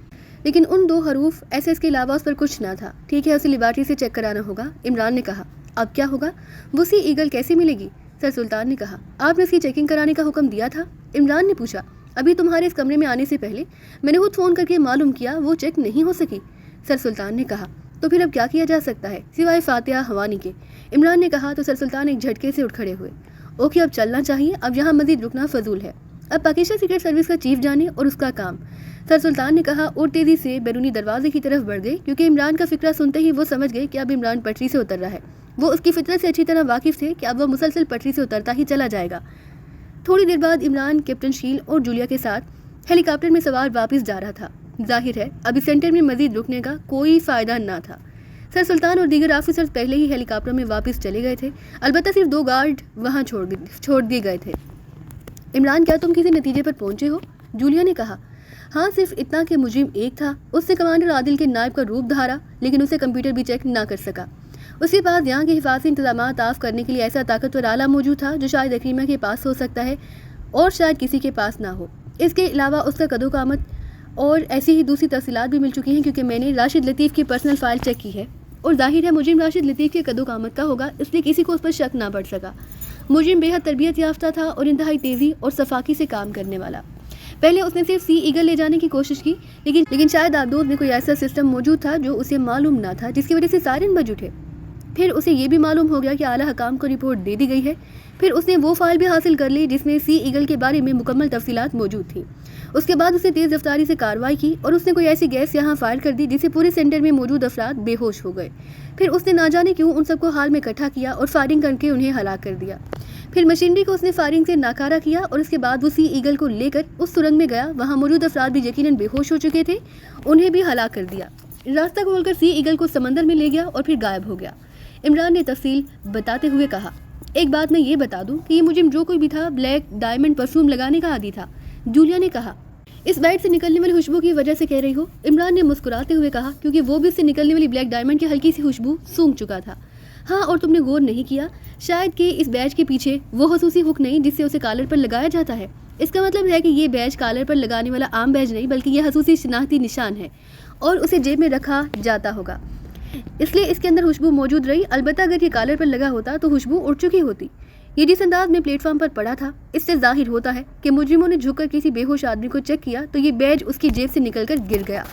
لیکن ان 2 حروف SS کے علاوہ اس پر کچھ نہ تھا. ٹھیک ہے، اسے لیبارٹری سے چیک کرانا ہوگا. عمران نے کہا. اب کیا ہوگا؟ وہ سی ایگل کیسے ملے گی؟ سر سلطان نے کہا۔ آپ نے اس کی چیکنگ کرانے کا حکم دیا تھا؟ عمران نے پوچھا۔ ابھی تمہارے اس کمرے میں آنے سے پہلے میں نے خود فون کر کے معلوم کیا، وہ چیک نہیں ہو سکی، سر سلطان نے کہا۔ تو پھر اب کیا کیا جا سکتا ہے سوائے فاتحہ حوانی کے؟ عمران نے کہا تو سر سلطان ایک جھٹکے سے اٹھ کھڑے ہوئے۔ اوکے، اب چلنا چاہیے، اب یہاں مزید رکنا فضول ہے۔ اب پاکستان سیکرٹ سروس کا چیف جانے اور اس کا کام، سر سلطان نے کہا اور تیزی سے بیرونی دروازے کی طرف بڑھ گئے، کیونکہ عمران کا فکرہ سنتے ہی وہ سمجھ گئے کہ اب عمران پٹری سے اتر رہا ہے۔ وہ اس کی فطرت سے اچھی طرح واقف تھے کہ اب وہ مسلسل پٹری سے اترتا ہی چلا جائے گا۔ تھوڑی دیر بعد عمران کیپٹن شیل اور جولیا کے ساتھ ہیلی کاپٹر میں سوار واپس جا رہا تھا۔ ظاہر ہے اب اس سینٹر میں مزید رکنے کا کوئی فائدہ نہ تھا۔ سر سلطان اور دیگر آفیسرز پہلے ہی ہیلی کاپٹر میں واپس چلے گئے تھے، البتہ صرف 2 گارڈ وہاں چھوڑ دیے گئے تھے۔ عمران، کیا تم کسی نتیجے پر پہنچے ہو؟ جولیا نے کہا۔ ہاں، صرف اتنا کہ مجرم ایک تھا، اس نے کمانڈر عادل کے نائب کا روپ دھارا، لیکن اسے کمپیوٹر بھی چیک نہ کر سکا۔ اس کے پاس یہاں کے حفاظتی انتظامات آف کرنے کے لیے ایسا طاقتور آلہ موجود تھا جو شاید اکریمہ کے پاس ہو سکتا ہے اور شاید کسی کے پاس نہ ہو۔ اس کے علاوہ اس کا قد و قامت اور ایسی ہی دوسری تفصیلات بھی مل چکی ہیں، کیونکہ میں نے راشد لطیف کی پرسنل فائل چیک کی ہے اور ظاہر ہے مجرم راشد لطیف کے قد و قامت کا ہوگا، اس لیے کسی کو اس پر شک نہ پڑ سکا۔ مجرم بے حد تربیت یافتہ تھا اور انتہائی تیزی اور صفاقی سے کام کرنے والا۔ پہلے اس نے صرف سی ایگل لے جانے کی کوشش کی، لیکن شاید آبدوز میں کوئی ایسا سسٹم موجود تھا جو اسے معلوم نہ تھا، جس کی وجہ سے سائرن بج اٹھے۔ پھر اسے یہ بھی معلوم ہو گیا کہ اعلیٰ حکام کو رپورٹ دے دی گئی ہے۔ پھر اس نے وہ فائل بھی حاصل کر لی جس میں سی ایگل کے بارے میں مکمل تفصیلات موجود تھیں۔ اس کے بعد اس نے تیز رفتاری سے کارروائی کی اور اس نے کوئی ایسی گیس یہاں فائر کر دی جس سے پورے سینٹر میں موجود افراد بے ہوش ہو گئے۔ پھر اس نے نہ جانے کیوں ان سب کو حال میں اکٹھا کیا اور فائرنگ کر کے انہیں ہلاک کر دیا۔ پھر مشینری کو اس نے فائرنگ سے ناکارہ کیا اور اس کے بعد وہ سی ایگل کو لے کر اس سرنگ میں گیا۔ وہاں موجود افراد بھی یقیناً بے ہوش ہو چکے تھے، انہیں بھی ہلاک کر دیا۔ راستہ کھول کر سی ایگل کو سمندر میں لے گیا اور پھر غائب ہو گیا۔ عمران نے تفصیل بتاتے ہوئے کہا۔ ایک بات میں یہ بتا دوں کہ یہ مجرم جو کوئی بھی تھا بلیک ڈائمنڈ پرفیوم لگانے کا عادی تھا، جولیا نے کہا۔ اس بیٹ سے نکلنے والی خوشبو کی وجہ سے کہہ رہی ہو؟ عمران نے مسکراتے ہوئے کہا، کیونکہ وہ بھی اس سے نکلنے والی بلیک ڈائمنڈ کی ہلکی سی خوشبو سونگھ چکا تھا۔ ہاں، اور تم نے غور نہیں کیا شاید کہ اس بیج کے پیچھے وہ خصوصی ہک نہیں جس سے اسے کالر پر لگایا جاتا ہے۔ اس کا مطلب ہے کہ یہ بیج کالر پر لگانے والا عام بیج نہیں، بلکہ یہ خصوصی شناختی نشان ہے اور اسے جیب میں رکھا جاتا ہوگا، اس لیے اس کے اندر خوشبو موجود رہی۔ البتہ اگر یہ کالر پر لگا ہوتا تو خوشبو اڑ چکی ہوتی۔ یہ جس انداز میں پلیٹ فارم پر پڑا تھا، اس سے ظاہر ہوتا ہے کہ مجرموں نے جھک کر کسی بے ہوش آدمی کو چیک کیا تو یہ بیج اس کی جیب سے نکل کر گر گیا۔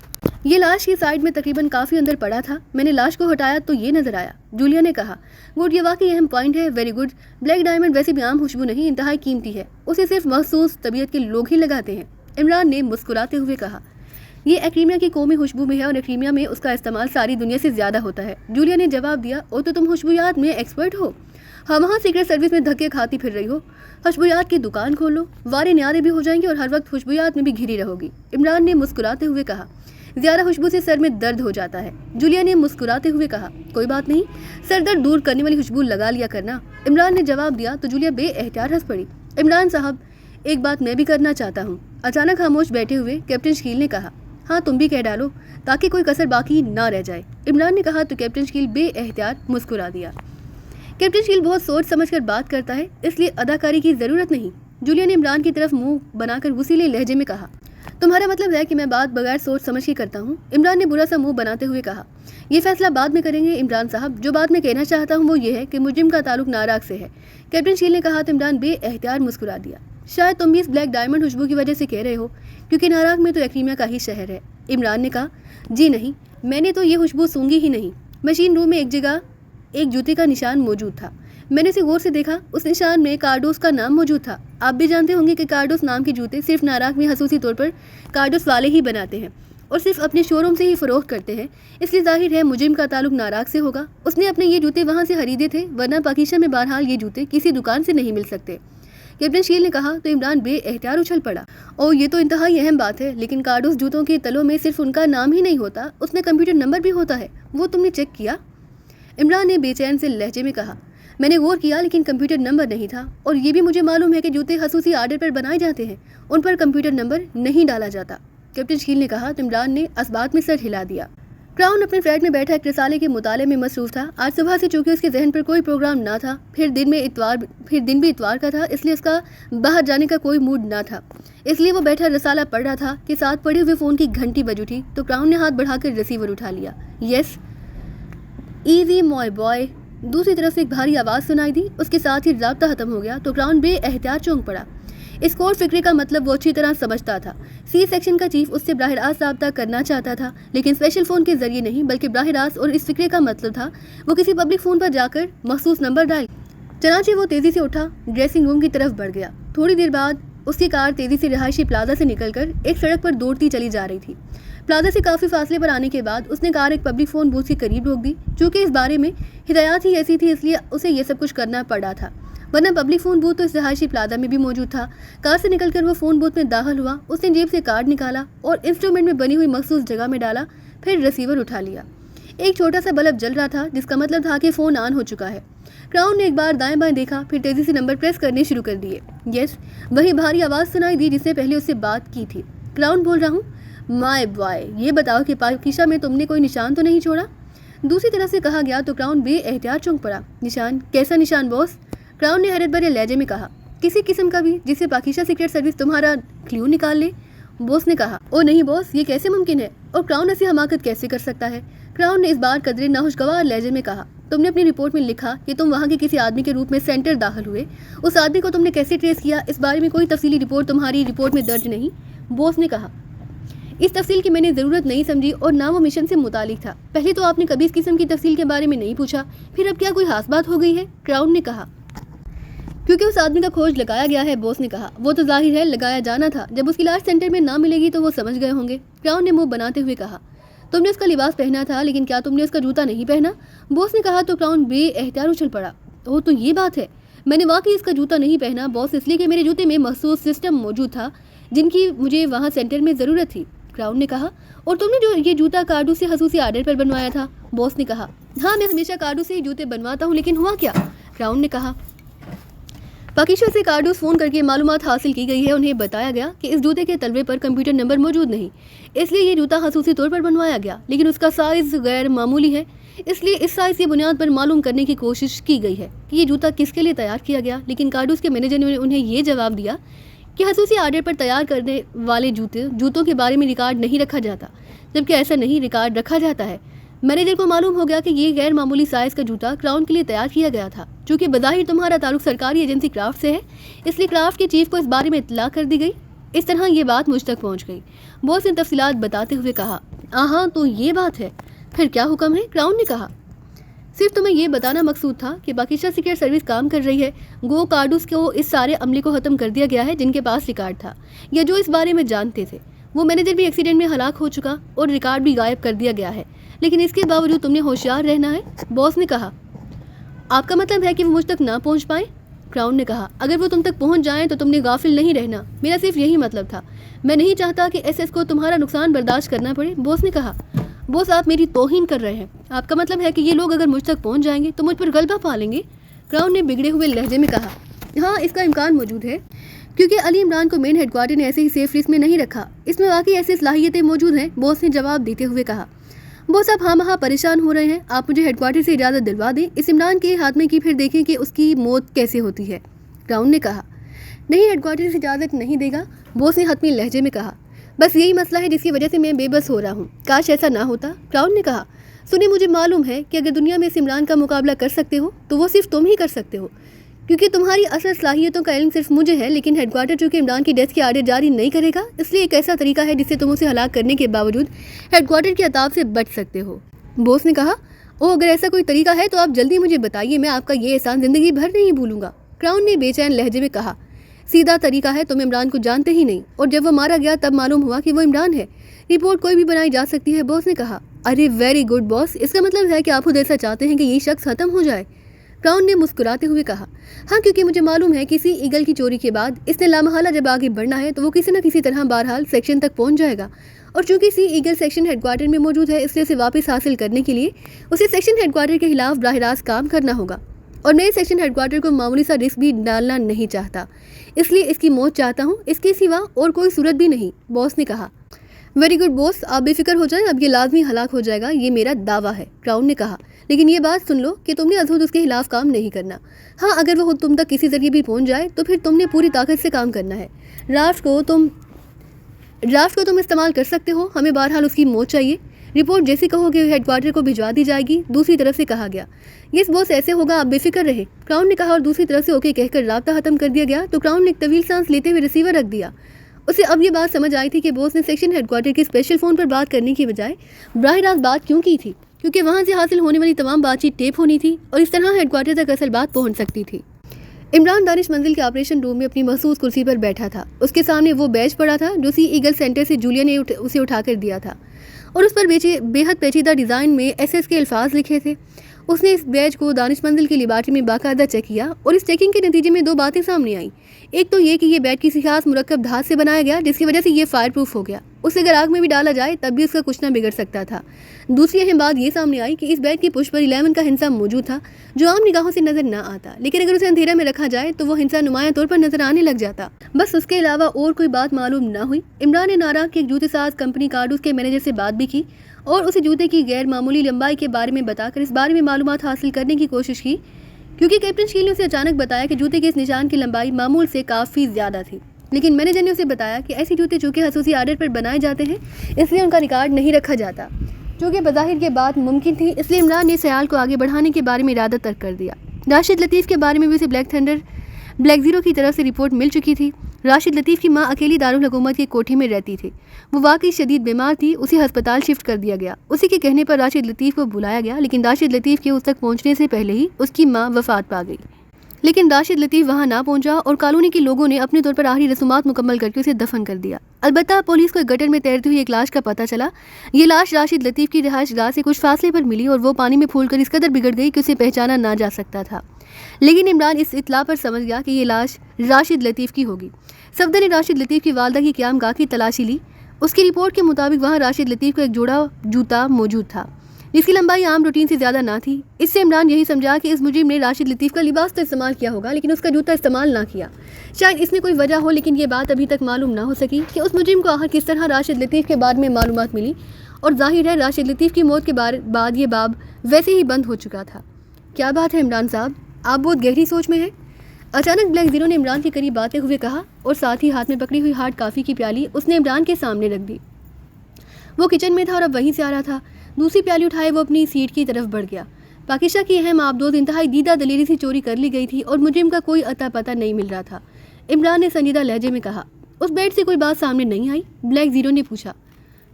یہ لاش کی سائڈ میں تقریباً کافی اندر پڑا تھا، میں نے لاش کو ہٹایا تو یہ نظر آیا، جولیا نے کہا۔ گڈ، یہ واقعی اہم پوائنٹ ہے، ویری گڈ۔ بلیک ڈائمنڈ ویسے بھی عام خوشبو نہیں، انتہائی قیمتی ہے، اسے صرف مخصوص طبیعت کے لوگ ہی لگاتے ہیں، عمران نے مسکراتے ہوئے کہا۔ یہ ایکریمیا کی قومی خوشبو میں ہے اور ایکریمیا میں اس کا استعمال ساری دنیا سے زیادہ ہوتا ہے، جولیا نے جواب دیا۔ او تو تم خوشبویات میں ایکسپرٹ ہو؟ ہم وہاں سیکرٹ سروس میں دھکے کھاتی پھر رہی ہو؟ خوشبویات کی دکان کھولو، وارے نیارے بھی ہو جائیں گے اور ہر وقت خوشبویات میں بھی گھری رہو گی، عمران نے مسکراتے ہوئے کہا۔ زیادہ خوشبو سے سر میں درد ہو جاتا ہے، جولیا نے مسکراتے ہوئے کہا۔ کوئی بات نہیں، سر درد دور کرنے والی خوشبو لگا لیا کرنا، عمران نے جواب دیا تو جولیا بے احتیاط ہنس پڑی۔ عمران صاحب، ایک بات میں بھی کرنا چاہتا ہوں، اچانک خاموش بیٹھے ہوئے کیپٹن شکیل نے کہا۔ ہاں، تم بھی کہہ ڈالو تاکہ کوئی کسر باقی نہ رہ جائے، عمران نے کہا تو کیپٹن شکیل بے احتیاط مسکرا دیا۔ کیپٹن شکیل بہت سوچ سمجھ کر بات کرتا ہے، اس لیے اداکاری کی ضرورت نہیں، جولیا نے عمران کی طرف منہ بنا کر غصیلے لہجے میں کہا۔ تمہارا مطلب ہے کہ میں بات بغیر سوچ سمجھ کے کرتا ہوں، عمران نے برا سا منہ بناتے ہوئے کہا۔ یہ فیصلہ بعد میں کریں گے عمران صاحب، جو بات میں کہنا چاہتا ہوں وہ یہ ہے کہ مجرم کا تعلق ناراگ سے ہے، کیپٹن شکیل نے کہا تو عمران بے احتیاط مسکرا دیا۔ شاید تم بھی اس بلیک ڈائمنڈ خوشبو کی وجہ سے کہہ رہے ہو، کیونکہ ناراگ میں تو ایکریمیا کا ہی شہر ہے، عمران نے کہا۔ جی نہیں، میں نے تو یہ خوشبو سونگی ہی نہیں، مشین روم میں ایک جگہ ایک جوتے کا نشان موجود تھا، میں نے اسے غور سے دیکھا، اس نشان میں کارڈوس کا نام موجود تھا۔ آپ بھی جانتے ہوں گے کہ کارڈوس نام کے جوتے صرف ناراگ میں خصوصی طور پر کارڈوس والے ہی بناتے ہیں اور صرف اپنے شو روم سے ہی فروخت کرتے ہیں، اس لیے ظاہر ہے مجرم کا تعلق ناراگ سے ہوگا، اس نے اپنے یہ جوتے وہاں سے خریدے تھے، ورنہ پاکستان میں بہرحال یہ جوتے کسی دکان سے نہیں مل سکتے، کیپٹن شکیل نے کہا تو عمران بے احتیاط اچھل پڑا۔ او، یہ تو انتہائی اہم بات ہے، لیکن کارڈوس جوتوں کے تلوں میں صرف ان کا نام ہی نہیں ہوتا، اس میں کمپیوٹر نمبر بھی ہوتا ہے، وہ تم نے چیک کیا؟ عمران نے بے چین سے لہجے میں کہا۔ میں نے غور کیا، لیکن کمپیوٹر نمبر نہیں تھا، اور یہ بھی مجھے معلوم ہے کہ جوتے خصوصی آرڈر پر بنائے جاتے ہیں، ان پر کمپیوٹر نمبر نہیں ڈالا جاتا، کیپٹن شکیل نے کہا تو عمران نے اس بات میں سر ہلا دیا۔ کراؤن اپنے فلیٹ میں بیٹھا ایک رسالے کے مطالعے میں مصروف تھا، آج صبح سے چونکہ اس کے ذہن پر کوئی پروگرام نہ تھا، پھر دن بھی اتوار کا تھا، اس لیے اس کا باہر جانے کا کوئی موڈ نہ تھا، اس لیے وہ بیٹھا رسالہ پڑھ رہا تھا کہ ساتھ پڑے ہوئے فون کی گھنٹی بج اٹھی تو کراؤن نے ہاتھ بڑھا کر ریسیور اٹھا لیا۔ یس ایزی مائی بوائے، دوسری طرف سے ایک بھاری آواز سنائی دی، اس کے ساتھ ہی رابطہ ختم ہو گیا تو کراؤن بے احتیاط چونک پڑا۔ اس کور فکرے کا مطلب وہ اچھی طرح سمجھتا تھا۔ سی سیکشن کا چیف اس سے براہ راست رابطہ کرنا چاہتا تھا، لیکن اسپیشل فون کے ذریعے نہیں بلکہ براہ راست، اور اس فکرے کا مطلب تھا وہ کسی پبلک فون پر جا کر مخصوص نمبر ڈائل۔ چنانچہ وہ تیزی سے اٹھا، ڈریسنگ روم کی طرف بڑھ گیا۔ تھوڑی دیر بعد اس کی کار تیزی سے رہائشی پلازا سے نکل کر ایک سڑک پر دوڑتی چلی جا رہی تھی۔ پلازا سے کافی فاصلے پر آنے کے بعد اس نے کار ایک پبلک فون بوتھ کے قریب روک دی۔ چونکہ اس بارے میں ہدایات ہی ایسی تھی، اس لیے اسے یہ سب کچھ کرنا پڑا تھا، ورنہ پبلک فون بوتھ تو اس رہائشی پلازا میں بھی موجود تھا۔ کار سے نکل کر وہ فون بوتھ میں داخل ہوا۔ اس نے جیب سے کارڈ نکالا اور انسٹرومنٹ میں بنی ہوئی مخصوص جگہ میں ڈالا، پھر ریسیور اٹھا لیا۔ ایک چھوٹا سا بلب جل رہا تھا، جس کا مطلب تھا کہ فون آن ہو چکا ہے۔ کراؤن نے ایک بار دائیں بائیں دیکھا، پھر تیزی سے نمبر پریس کرنے شروع کر دیے۔ یس، وہی بھاری آواز سنائی دی جس نے پہلے اس سے بات کی تھی۔ کراؤن بول رہا ہوں، مائی بوائے، یہ بتاؤ کہ پاکیزہ میں تم نے کوئی نشان تو نہیں چھوڑا؟ دوسری طرف سے کہا گیا تو کراؤن بے احتیاط چونک پڑا۔ نشان؟ کیسا نشان باس؟ کراؤن نے حیرت بھرے لہجے میں کہا۔ کسی قسم کا بھی، جس سے پاکیزہ سیکرٹ سروس تمہارا کلیو نکال لے؟ باس نے کہا۔ او نہیں باس، یہ کیسے ممکن ہے؟ اور کراؤن ایسی حماقت کیسے کر سکتا ہے؟ کراؤن نے اس بار قدرے ناخوشگوار لہجے میں کہا۔ تم نے اپنی رپورٹ میں لکھا کہ تم وہاں کے کسی آدمی کے روپ میں سینٹر داخل ہوئے۔ اس آدمی کو تم نے کیسے ٹریس کیا؟ اس بارے میں کوئی تفصیلی رپورٹ تمہاری رپورٹ میں درج نہیں، باس نے کہا۔ اس تفصیل کی میں نے ضرورت نہیں سمجھی، اور نہ وہ مشن سے متعلق تھا۔ پہلے تو آپ نے کبھی اس قسم کی تفصیل کے بارے میں نہیں پوچھا، پھر اب کیا کوئی خاص بات ہو گئی ہے؟ کراؤن نے کہا۔ کیونکہ اس آدمی کا کھوج لگایا گیا ہے، باس نے کہا۔ وہ تو ظاہر ہے لگایا جانا تھا، جب اس کی لاش سینٹر میں نہ ملے گی تو وہ سمجھ گئے ہوں گے، کراؤن نے منہ بناتے ہوئے کہا۔ تم نے اس کا لباس پہنا تھا، لیکن کیا تم نے اس کا جوتا نہیں پہنا؟ باس نے کہا تو کراؤن بے احتیاط اچھل پڑا۔ اوہ، تو یہ بات ہے، میں نے واقعی اس کا جوتا نہیں پہنا باس، اس لیے کہ میرے جوتے میں مخصوص سسٹم موجود تھا جن کی مجھے وہاں سینٹر میں ضرورت تھی، کراؤن نے کہا۔ اور تم نے جو یہ جوتا کارڈو سے خصوصی آرڈر پر بنوایا تھا، باس نے کہا۔ ہاں، میں ہمیشہ کارڈو سے ہی جوتے بنواتا ہوں، لیکن ہوا کیا؟ کراؤن نے کہا۔ پاکیزہ سے کارڈوس فون کر کے معلومات حاصل کی گئی ہے۔ انہیں بتایا گیا کہ اس جوتے کے تلوے پر کمپیوٹر نمبر موجود نہیں، اس لیے یہ جوتا خصوصی طور پر بنوایا گیا، لیکن اس کا سائز غیر معمولی ہے، اس لیے اس سائز کی بنیاد پر معلوم کرنے کی کوشش کی گئی ہے کہ یہ جوتا کس کے لیے تیار کیا گیا، لیکن کارڈوس کے مینیجر نے انہیں یہ جواب دیا کہ خصوصی آرڈر پر تیار کرنے والے جوتوں کے بارے میں ریکارڈ نہیں رکھا جاتا، جبکہ ایسا نہیں، ریکارڈ رکھا جاتا ہے۔ مینیجر کو معلوم ہو گیا کہ یہ غیر معمولی سائز کا جوتا کراؤن کے لیے تیار کیا گیا تھا۔ چونکہ بظاہر تمہارا تعلق سرکاری ایجنسی کرافٹ سے ہے، اس لیے کرافٹ کے چیف کو اس بارے میں اطلاع کر دی گئی۔ اس طرح یہ بات مجھ تک پہنچ گئی، باس نے تفصیلات بتاتے ہوئے کہا۔ ہاں، تو یہ بات ہے، پھر کیا حکم ہے؟ کراؤن نے کہا۔ صرف تمہیں یہ بتانا مقصود تھا کہ پاکیزہ سیکرٹ سروس کام کر رہی ہے، گو کارڈوس کو اس سارے عملے کو ختم کر دیا گیا ہے جن کے پاس ریکارڈ تھا یا جو اس بارے میں جانتے تھے۔ وہ مینیجر بھی ایکسیڈنٹ میں ہلاک ہو چکا اور ریکارڈ بھی غائب کر دیا گیا ہے، لیکن اس کے باوجود تم نے ہوشیار رہنا ہے، باس نے کہا۔ آپ کا مطلب ہے کہ وہ مجھ تک نہ پہنچ پائیں؟ کراؤن نے کہا۔ اگر وہ تم تک پہنچ جائیں تو تم نے غافل نہیں رہنا، میرا صرف یہی مطلب تھا، میں نہیں چاہتا کہ ایس ایس کو تمہارا نقصان برداشت کرنا پڑے، باس نے کہا۔ باس، آپ میری توہین کر رہے ہیں، آپ کا مطلب ہے کہ یہ لوگ اگر مجھ تک پہنچ جائیں گے تو مجھ پر غلبہ پا لیں گے، کراؤن نے بگڑے ہوئے لہجے میں کہا۔ ہاں، اس کا امکان موجود ہے، کیونکہ علی عمران کو مین ہیڈ کوارٹر نے ایسے ہی سیف لسٹ میں نہیں رکھا، اس میں واقعی ایسی صلاحیتیں موجود ہیں، باس نے جواب دیتے ہوئے کہا۔ باس، آپ ہاں مہاں پریشان ہو رہے ہیں، آپ مجھے ہیڈ کوارٹر سے اجازت دلوا دیں اس عمران کے خاتمے کی، پھر دیکھیں کہ اس کی موت کیسے ہوتی ہے، کراؤن نے کہا۔ نہیں، ہیڈ کوارٹر سے اجازت نہیں دے گا، باس نے حتمی لہجے میں کہا۔ بس یہی مسئلہ ہے جس کی وجہ سے میں بے بس ہو رہا ہوں، کاش ایسا نہ ہوتا، کراؤن نے کہا۔ سنیں، مجھے معلوم ہے کہ اگر دنیا میں اس عمران کا مقابلہ کر سکتے ہو تو وہ صرف تم ہی کر سکتے ہو، کیونکہ تمہاری اصل صلاحیتوں کا علم صرف مجھے ہے، لیکن ہیڈ کوارٹر چونکہ عمران کی ڈیتھ کے آرڈر جاری نہیں کرے گا، اس لیے ایک ایسا طریقہ ہے جس سے تم اسے ہلاک کرنے کے باوجود ہیڈ کوارٹر کے عذاب سے بچ سکتے ہو، باس نے کہا۔ او، اگر ایسا کوئی طریقہ ہے تو آپ جلدی مجھے بتائیے، میں آپ کا یہ احسان زندگی بھر نہیں بھولوں گا، کراؤن نے بے چین لہجے میں کہا۔ سیدھا طریقہ ہے، تم عمران کو جانتے ہی نہیں، اور جب وہ مارا گیا تب معلوم ہوا کہ وہ عمران ہے، رپورٹ کوئی بھی بنائی جا سکتی ہے، باس نے کہا۔ ارے ویری گڈ باس، اس کا مطلب ہے کہ آپ خود ایسا چاہتے ہیں کہ یہ شخص ختم ہو جائے، کراؤن نے مسکراتے ہوئے کہا۔ ہاں، کیونکہ مجھے معلوم ہے کہ سی ایگل کی چوری کے بعد اس نے لامحالہ جب آگے بڑھنا ہے تو وہ کسی نہ کسی طرح بہرحال سیکشن تک پہنچ جائے گا، اور چونکہ سی ایگل سیکشن ہیڈ کوارٹر میں موجود ہے، اس لیے اسے واپس حاصل کرنے کے لیے اسے سیکشن ہیڈ کوارٹر کے خلاف براہ راست کام کرنا ہوگا، اور میں سیکشن ہیڈ کوارٹر کو معمولی سا رسک بھی ڈالنا نہیں چاہتا، اس لیے اس کی موت چاہتا ہوں، اس کے سوا اور کوئی صورت بھی نہیں، باس نے کہا۔ ویری گڈ باس، آپ بے فکر ہو جائیں، اب یہ لازمی ہلاک ہو جائے گا، یہ میرا دعویٰ ہے، کراؤن نے کہا، لیکن یہ بات سن لو کہ تم نے ازخود اس کے خلاف کام نہیں کرنا۔ ہاں، اگر وہ تم تک کسی ذریعے بھی پہنچ جائے تو پھر تم نے پوری طاقت سے کام کرنا ہے، ڈرافٹ کو تم استعمال کر سکتے ہو، ہمیں بہرحال اس کی موت چاہیے، رپورٹ جیسی کہو گے ہیڈ کوارٹر کو بھجوا دی جائے گی۔ دوسری طرف سے کہا گیا یس بوس ایسے ہوگا آپ بے فکر رہے، کراؤن نے کہا اور دوسری طرف سے اوکے کہہ کر رابطہ ختم کر دیا گیا تو کراؤن نے ایک طویل سانس لیتے ہوئے ریسیور رکھ دیا۔ اسے اب یہ بات سمجھ آئی تھی کہ بوس نے سیکشن ہیڈ کوارٹر کے اسپیشل فون پر بات کرنے کی بجائے براہ راست بات کیوں کی تھی، کیونکہ وہاں سے حاصل ہونے والی تمام بات چیت ٹیپ ہونی تھی اور اس طرح ہیڈ کوارٹر تک اصل بات پہنچ سکتی تھی۔ عمران دانش منزل کے آپریشن روم میں اپنی مخصوص کرسی پر بیٹھا تھا۔ اس کے سامنے وہ بیج پڑا تھا جو سی ایگل سینٹر سے جولیا نے اسے اٹھا کر دیا تھا اور اس پر بے حد پیچیدہ ڈیزائن میں ایس کے الفاظ لکھے تھے۔ اس نے اس بیج کو دانش منزل کی لیبارٹری میں باقاعدہ چیک کیا اور اس چیکنگ کے نتیجے میں 2 باتیں سامنے آئیں۔ ایک تو یہ کہ یہ بیج کسی خاص مرکب دھات سے بنایا گیا جس کی وجہ سے یہ فائر پروف ہو گیا، اسے اگر آگ میں بھی ڈالا جائے تب بھی اس کا کچھ نہ بگڑ سکتا تھا۔ دوسری اہم بات یہ سامنے آئی کہ اس بیج کی پشت پر 11 کا ہنسا موجود تھا جو عام نگاہوں سے نظر نہ آتا، لیکن اگر اسے اندھیرا میں رکھا جائے تو وہ ہنسا نمایاں طور پر نظر آنے لگ جاتا۔ بس اس کے علاوہ اور کوئی بات معلوم نہ ہوئی۔ عمران نے نارا کی ایک جوتے ساز کمپنی کارڈوس کے مینیجر سے بات بھی کی اور اسے جوتے کی غیر معمولی لمبائی کے بارے میں بتا کر اس بارے میں معلومات حاصل کرنے کی کوشش کی، کیونکہ کیپٹن شیل نے اسے اچانک بتایا کہ جوتے کے اس نشان کی لمبائی معمول سے کافی زیادہ تھی، لیکن مینیجر نے اسے بتایا کہ ایسے جوتے چونکہ خصوصی آرڈر پر بنائے جاتے ہیں اس لیے ان کا ریکارڈ نہیں رکھا جاتا۔ چونکہ بظاہر یہ بات ممکن تھی اس لیے عمران نے سیال کو آگے بڑھانے کے بارے میں ارادہ ترک کر دیا۔ راشد لطیف کے بارے میں بھی اسے بلیک زیرو کی طرف سے رپورٹ مل چکی تھی۔ راشد لطیف کی ماں اکیلی دارالحکومت کی کوٹھی میں رہتی تھی، وہ واقعی شدید بیمار تھی، اسے ہسپتال شفٹ کر دیا گیا۔ اسی کے کہنے پر راشد لطیف کو بلایا گیا، لیکن راشد لطیف کے اس تک پہنچنے سے پہلے ہی اس کی ماں وفات پا گئی۔ لیکن راشد لطیف وہاں نہ پہنچا اور کالونی کے لوگوں نے اپنے طور پر آخری رسومات مکمل کر کے اسے دفن کر دیا۔ البتہ پولیس کو ایک گٹر میں تیرتی ہوئی ایک لاش کا پتہ چلا۔ یہ لاش راشد لطیف کی رہائش گاہ سے کچھ فاصلے پر ملی اور وہ پانی میں پھول کر اس قدر بگڑ گئی کہ اسے پہچانا نہ جا سکتا تھا، لیکن عمران اس اطلاع پر سمجھ گیا کہ یہ لاش راشد لطیف کی ہوگی۔ صفدر نے راشد لطیف کی والدہ کی قیام گاہ کی تلاشی لی۔ اس کی رپورٹ کے مطابق وہاں راشد لطیف کا ایک جوڑا جوتا موجود تھا جس کی لمبائی عام روٹین سے زیادہ نہ تھی۔ اس سے عمران یہی سمجھا کہ اس مجرم نے راشد لطیف کا لباس تو استعمال کیا ہوگا لیکن اس کا جوتا استعمال نہ کیا۔ شاید اس میں کوئی وجہ ہو، لیکن یہ بات ابھی تک معلوم نہ ہو سکی کہ اس مجرم کو آخر کس طرح راشد لطیف کے بارے میں معلومات ملی، اور ظاہر ہے راشد لطیف کی موت کے بعد یہ باب ویسے ہی بند ہو چکا تھا۔ کیا بات ہے عمران صاحب، آپ بہت گہری سوچ میں ہیں۔ اچانک بلیک زیرو نے عمران کے قریب آتے ہوئے کہا اور ساتھ ہی ہاتھ میں پکڑی ہوئی ہارڈ کافی کی پیالی اس نے عمران کے سامنے رکھ دی۔ وہ کچن میں تھا اور اب وہیں سے آ رہا تھا۔ دوسری پیالی اٹھائے وہ اپنی سیٹ کی طرف بڑھ گیا۔ پاکشہ کی اہم آبدوز انتہائی دیدہ دلیری سے چوری کر لی گئی تھی اور مجرم کا کوئی اتا پتہ نہیں مل رہا تھا۔ عمران نے سنجیدہ لہجے میں کہا، اس بیڈ سے کوئی بات سامنے نہیں آئی؟ بلیک زیرو نے پوچھا۔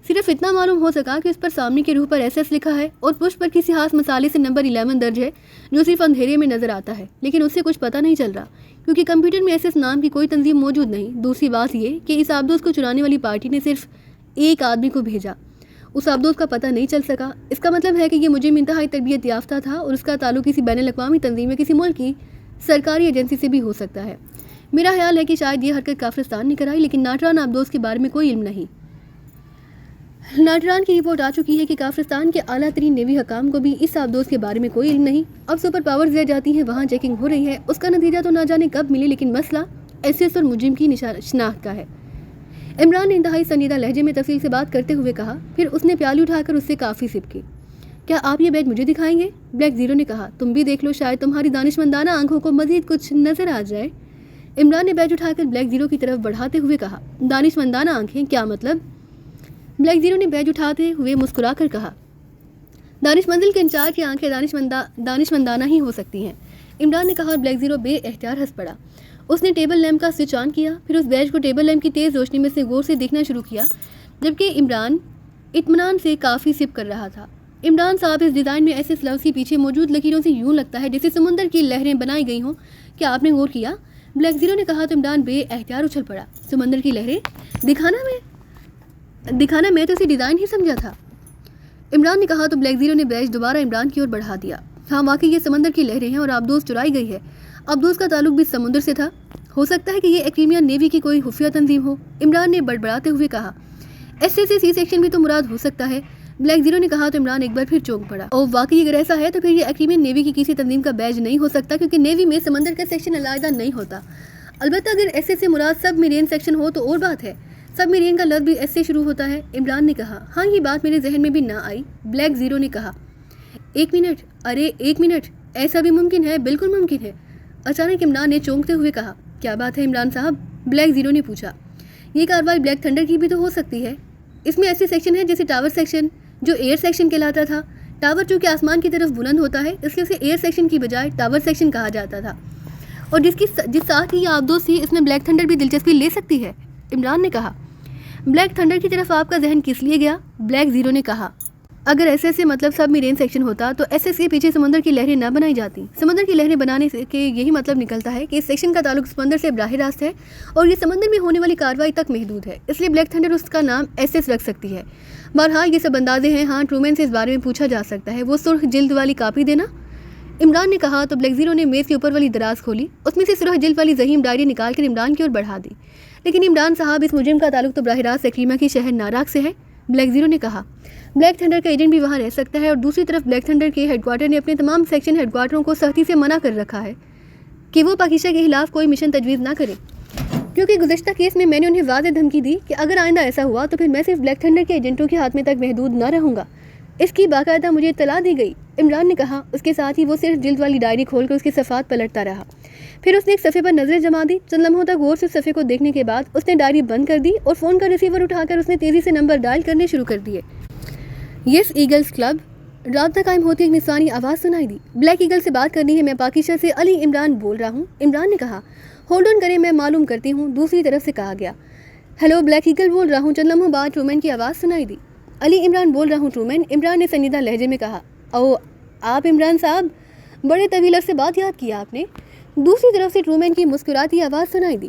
صرف اتنا معلوم ہو سکا کہ اس پر سامنے کے روح پر ایس لکھا ہے اور پشت پر کسی خاص مسالے سے نمبر 11 درج ہے جو صرف اندھیرے میں نظر آتا ہے، لیکن اس سے کچھ پتہ نہیں چل رہا کیونکہ کمپیوٹر میں ایس نام کی کوئی تنظیم موجود نہیں۔ دوسری بات یہ کہ اس آبدوز کو چرانے والی پارٹی نے صرف ایک آدمی کو بھیجا، اس آبدوز کا پتہ نہیں چل سکا۔ اس کا مطلب ہے کہ یہ مجرم انتہائی تربیت یافتہ تھا اور اس کا تعلق کسی بین الاقوامی تنظیم یا کسی ملک کی سرکاری ایجنسی سے بھی ہو سکتا ہے۔ میرا خیال ہے کہ شاید یہ حرکت کافرستان نے کرائی، لیکن ناٹران آبدوز کے بارے میں کوئی علم نہیں۔ ناٹران کی رپورٹ آ چکی ہے کہ کافرستان کے اعلیٰ ترین نیوی حکام کو بھی اس آبدوز کے بارے میں کوئی علم نہیں۔ اب سپر پاورز دے جاتی ہیں، وہاں چیکنگ ہو رہی ہے، اس کا نتیجہ تو نہ جانے کب ملے، لیکن مسئلہ ایس اور مجرم کی شناخت کا ہے۔ عمران نے انتہائی سنجیدہ لہجے میں تفصیل سے بات کرتے ہوئے کہا، پھر اس نے پیالی اٹھا کر اس سے کافی سپ کی۔ کیا آپ یہ بیج مجھے دکھائیں گے؟ بلیک زیرو نے کہا، تم بھی دیکھ لو، شاید تمہاری دانشمندانہ آنکھوں کو مزید کچھ نظر آ جائے۔ عمران نے بیج اٹھا کر بلیک زیرو کی طرف بڑھاتے ہوئے کہا، دانشمندانہ آنکھیں کیا مطلب؟ بلیک زیرو نے بیج اٹھاتے ہوئے مسکرا کر کہا، دانش منزل کے انچارج کی آنکھیں دانشمندانہ ہی ہو سکتی ہیں۔ عمران نے کہا اور بلیک زیرو بے اختیار ہنس پڑا۔ اس نے ٹیبل لیمپ کا سوئچ آن کیا، پھر اس بیج کو ٹیبل لیمپ کی تیز روشنی میں سے غور سے دیکھنا شروع کیا، جبکہ عمران اطمینان سے کافی سپ کر رہا تھا۔ عمران صاحب، اس ڈیزائن میں ایسے لفظ کے پیچھے موجود لکیروں سے یوں لگتا ہے جیسے سمندر کی لہریں بنائی گئی ہوں، کیا آپ نے غور کیا؟ بلیک زیرو نے کہا تو عمران بے اختیار اچھل پڑا۔ سمندر کی لہریں دکھانا میں تو اسے ڈیزائن ہی سمجھا تھا۔ عمران نے کہا تو بلیک زیرو نے بیج دوبارہ عمران کی اور بڑھا دیا۔ ہاں واقعی یہ سمندر کی لہریں ہیں اور آبدوز چرائی گئی ہے۔ آبدوز کا تعلق بھی سمندر سے تھا، ہو سکتا ہے کہ یہ ایکریمین نیوی کی کوئی خفیہ تنظیم ہو۔ عمران نے بڑبڑاتے ہوئے کہا، ایس سے سی سیکشن بھی تو مراد ہو سکتا ہے۔ بلیک زیرو نے کہا تو عمران ایک بار پھر چونک پڑا۔ اور واقعی اگر ایسا ہے تو پھر یہ ایکریمین نیوی کی کسی تنظیم کا بیج نہیں ہو سکتا، کیونکہ نیوی میں سمندر کا سیکشن علیحدہ نہیں ہوتا۔ البتہ اگر ایس سے مراد سب میرین سیکشن ہو تو اور بات ہے، سب میرین کا لفظ بھی ایس سے شروع ہوتا ہے۔ عمران نے کہا، ہاں یہ بات میرے ذہن میں بھی نہ آئی۔ بلیک زیرو نے کہا، ایک منٹ، ایسا بھی ممکن ہے؟ بالکل ممکن ہے۔ اچانک عمران نے چونکتے ہوئے کہا، کیا بات ہے عمران صاحب؟ بلیک زیرو نے پوچھا۔ یہ کارروائی بلیک تھنڈر کی بھی تو ہو سکتی ہے، اس میں ایسے سیکشن ہے جیسے ٹاور سیکشن، جو ایئر سیکشن کہلاتا تھا۔ ٹاور چونکہ آسمان کی طرف بلند ہوتا ہے اس لیے اسے ایئر سیکشن کی بجائے ٹاور سیکشن کہا جاتا تھا، اور جس ساتھ ہی یہ آبدوز تھی اس میں بلیک تھنڈر بھی دلچسپی لے سکتی ہے۔ عمران نے کہا، بلیک تھنڈر کی طرف آپ کا ذہن کس لیے گیا؟ بلیک زیرو نے کہا، اگر ایس ایس سے مطلب سب میرین سیکشن ہوتا تو ایس ایس کے پیچھے سمندر کی لہریں نہ بنائی جاتی۔ سمندر کی لہریں بنانے کے یہی مطلب نکلتا ہے کہ اس سیکشن کا تعلق سمندر سے براہ راست ہے اور یہ سمندر میں ہونے والی کارروائی تک محدود ہے، اس لیے بلیک تھنڈر اس کا نام ایس ایس رکھ سکتی ہے۔ بہرحال یہ سب اندازے ہیں۔ ہاں، ٹرومین سے اس بارے میں پوچھا جا سکتا ہے، وہ سرخ جلد والی کاپی دینا۔ عمران نے کہا تو بلیک زیرو نے میز کے اوپر والی دراز کھولی، اس میں سے سرخ جلد والی ضخیم ڈائری نکال کر عمران کی اور بڑھا دی۔ لیکن عمران صاحب، اس مجرم کا تعلق تو براہ راست ایکریما کی شہر ناراک سے ہے، بلیک زیرو نے کہا۔ بلیک تھنڈر کا ایجنٹ بھی وہاں رہ سکتا ہے، اور دوسری طرف بلیک تھنڈر کے ہیڈ کوارٹر نے اپنے تمام سیکشن ہیڈ کوارٹروں کو سختی سے منع کر رکھا ہے کہ وہ پاکیزہ کے خلاف کوئی مشن تجویز نہ کرے، کیونکہ گزشتہ کیس میں نے انہیں واضح دھمکی دی کہ اگر آئندہ ایسا ہوا تو پھر میں صرف بلیک تھنڈر کے ایجنٹوں کے ہاتھ میں تک محدود نہ رہوں گا۔ اس کی باقاعدہ مجھے اطلاع دی گئی، عمران نے کہا۔ اس کے ساتھ ہی وہ صرف جلد والی ڈائری کھول کر اس کے صفحات پلٹتا رہا، پھر اس نے ایک صفحے پر نظریں جما دی۔ چند لمحوں تک غور سے اس صفحے کو دیکھنے کے بعد اس نے ڈائری بند کر دی اور فون کا ریسیور اٹھا کر اس نے تیزی سے نمبر ڈائل کرنے شروع کر دیے۔ یس ایگلز کلب، رابطہ قائم ہوتی ایک نسوانی آواز سنائی دی۔ بلیک ایگل سے بات کرنی ہے، میں پاکیزہ سے علی عمران بول رہا ہوں، عمران نے کہا۔ ہولڈ آن کریں، میں معلوم کرتی ہوں، دوسری طرف سے کہا گیا۔ ہیلو، بلیک ایگل بول رہا ہوں، چند لمحوں بعد ٹرومین کی آواز سنائی دی۔ علی عمران بول رہا ہوں ٹرومین، عمران نے سنجیدہ لہجے میں کہا۔ او، آپ عمران صاحب، بڑے طویل عرصے بعد یاد کیا آپ نے۔ دوسری طرف سے ٹرومین کی مسکراتی آواز سنائی دی۔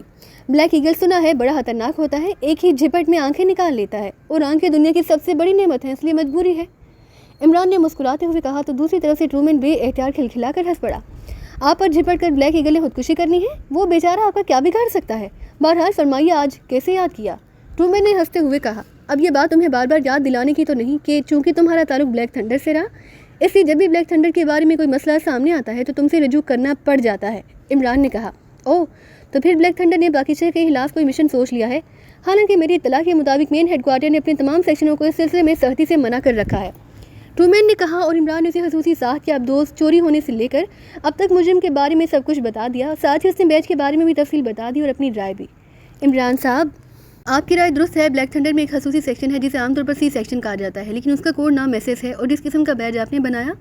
بلیک ایگل، سنا ہے بڑا خطرناک ہوتا ہے، ایک ہی جھپٹ میں آنکھیں نکال لیتا ہے، اور آنکھیں دنیا کی سب سے بڑی نعمت ہیں، اس لیے مجبوری ہے، عمران نے مسکراتے ہوئے کہا۔ تو دوسری طرف سے ٹرومین بے احتیاط کھلکھلا کر ہنس پڑا۔ آپ پر جھپٹ کر بلیک ایگل نے خودکشی کرنی ہے؟ وہ بیچارہ آپ کا کیا بگاڑ سکتا ہے؟ بہرحال فرمائیے، آج کیسے یاد کیا؟ ٹرومین نے ہنستے ہوئے کہا۔ اب یہ بات تمہیں بار بار یاد دلانے کی تو نہیں کہ چونکہ تمہارا تعلق بلیک تھنڈر سے رہا، اس لیے جب بھی بلیک تھنڈر کے بارے میں کوئی مسئلہ سامنے آتا ہے تو تم سے رجوع کرنا پڑ جاتا ہے، عمران نے کہا۔ او، تو پھر بلیک تھنڈر نے پاکیزہ کے خلاف کوئی مشن سوچ لیا ہے؟ حالانکہ میری اطلاع کے مطابق مین ہیڈ کوارٹر نے اپنے تمام سیکشنوں کو اس سلسلے میں سختی سے منع کر رکھا ہے، ٹرومین نے کہا، اور عمران نے اسے خصوصی ساخت کے ابدوز چوری ہونے سے لے کر اب تک مجرم کے بارے میں سب کچھ بتا دیا، ساتھ ہی اس نے بیچ کے بارے میں بھی تفصیل بتا دی اور اپنی رائے بھی۔ عمران صاحب، آپ کی رائے درست ہے، بلیک تھنڈر میں ایک خصوصی سیکشن ہے جسے عام طور پر سی سیکشن کہا جاتا ہے، لیکن اس کا کوڈ نام ایس ایس ہے، اور جس قسم کا بیج آپ نے بنایا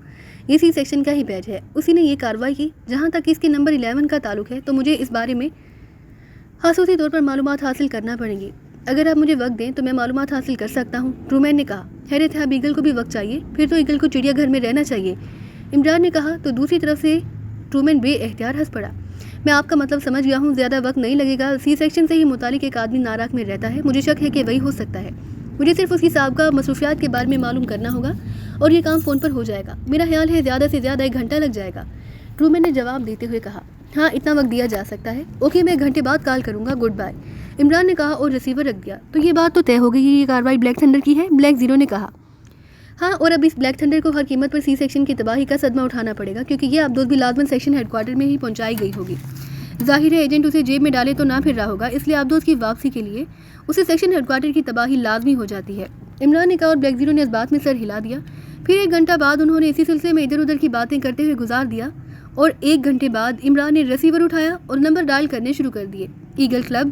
یہ سی سیکشن کا ہی بیج ہے، اسی نے یہ کارروائی کی۔ جہاں تک اس کے نمبر 11 کا تعلق ہے تو مجھے اس بارے میں خصوصی طور پر معلومات حاصل کرنا پڑیں گی۔ اگر آپ مجھے وقت دیں تو میں معلومات حاصل کر سکتا ہوں، ٹرومین نے کہا۔ حیرت ہے، اب ایگل کو بھی وقت چاہیے، پھر تو ایگل کو چڑیا گھر میں رہنا چاہیے، عمران نے کہا۔ تو دوسری طرف سے ٹرومین بے اختیار ہنس پڑا۔ میں آپ کا مطلب سمجھ گیا ہوں، زیادہ وقت نہیں لگے گا، سی سیکشن سے ہی متعلق ایک آدمی ناراک میں رہتا ہے، مجھے شک ہے کہ وہی ہو سکتا ہے، مجھے صرف اس کی سابقہ مصروفیات کے بارے میں معلوم کرنا ہوگا اور یہ کام فون پر ہو جائے گا، میرا خیال ہے زیادہ سے زیادہ 1 گھنٹہ لگ جائے گا، ٹرومین نے جواب دیتے ہوئے کہا۔ ہاں، اتنا وقت دیا جا سکتا ہے، اوکے، میں 1 گھنٹے بعد کال کروں گا، گڈ بائے، عمران نے کہا اور ریسیور رکھ دیا۔ تو یہ بات تو طے ہو گئی، یہ کارروائی بلیک تھنڈر کی ہے، بلیک زیرو نے کہا۔ ہاں، اور اب اس بلیک تھنڈر کو ہر قیمت پر سی سیکشن کی تباہی کا صدمہ اٹھانا پڑے گا، کیونکہ یہ ابدوز بھی لازماً سیکشن ہیڈ کوارٹر میں ہی پہنچائی گئی ہوگی۔ ظاہر ہے ایجنٹ اسے جیب میں ڈالے تو نہ پھر رہا ہوگا، اس لیے ابدوز کی واپسی کے لیے اسے سیکشن ہیڈ کوارٹر کی تباہی لازمی ہو جاتی ہے، عمران نے کہا، اور بلیک زیرو نے اس بات میں سر ہلا دیا۔ پھر 1 گھنٹہ بعد انہوں نے اسی سلسلے میں ادھر ادھر کی باتیں کرتے ہوئے گزار دیا، اور 1 گھنٹے بعد عمران نے ریسیور اٹھایا اور نمبر ڈائل کرنے شروع کر دیے۔ ایگل کلب،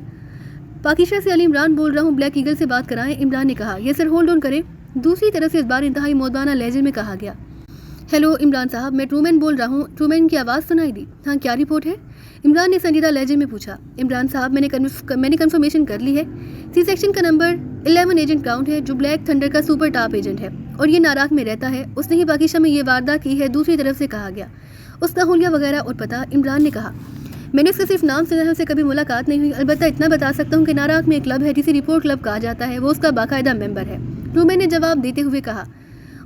پاکیزہ سے علی عمران بول رہا ہوں، بلیک ایگل سے بات کرائیں، عمران نے کہا۔ یہ سر، ہولڈ آن کریں، دوسری طرف سے اس بار انتہائی مودبانہ لہجے میں کہا گیا۔ ہیلو عمران صاحب، میں ٹرومین بول رہا ہوں، ٹرومین کی آواز سنائی دی۔ ہاں، کیا رپورٹ ہے؟ عمران نے سنجیدہ لہجے میں پوچھا۔ عمران صاحب، میں نے کنفرمیشن کر لی ہے، سی سیکشن کا نمبر 11 ایجنٹ کراؤن ہے، جو بلیک تھنڈر کا سپر ٹاپ ایجنٹ ہے، اور یہ ناراک میں رہتا ہے، اس نے ہی پاکیزہ میں یہ واردات کی ہے، دوسری طرف سے کہا گیا۔ اس کا حلیہ وغیرہ اور پتہ، عمران نے کہا۔ میں نے اس سے صرف نام سے کبھی ملاقات نہیں ہوئی، البتہ اتنا بتا سکتا ہوں کہ ناراک میں ایک کلب ہے جسے رپورٹ کلب کہا جاتا ہے، وہ اس کا باقاعدہ ممبر ہے، ٹرومین نے جواب دیتے ہوئے کہا۔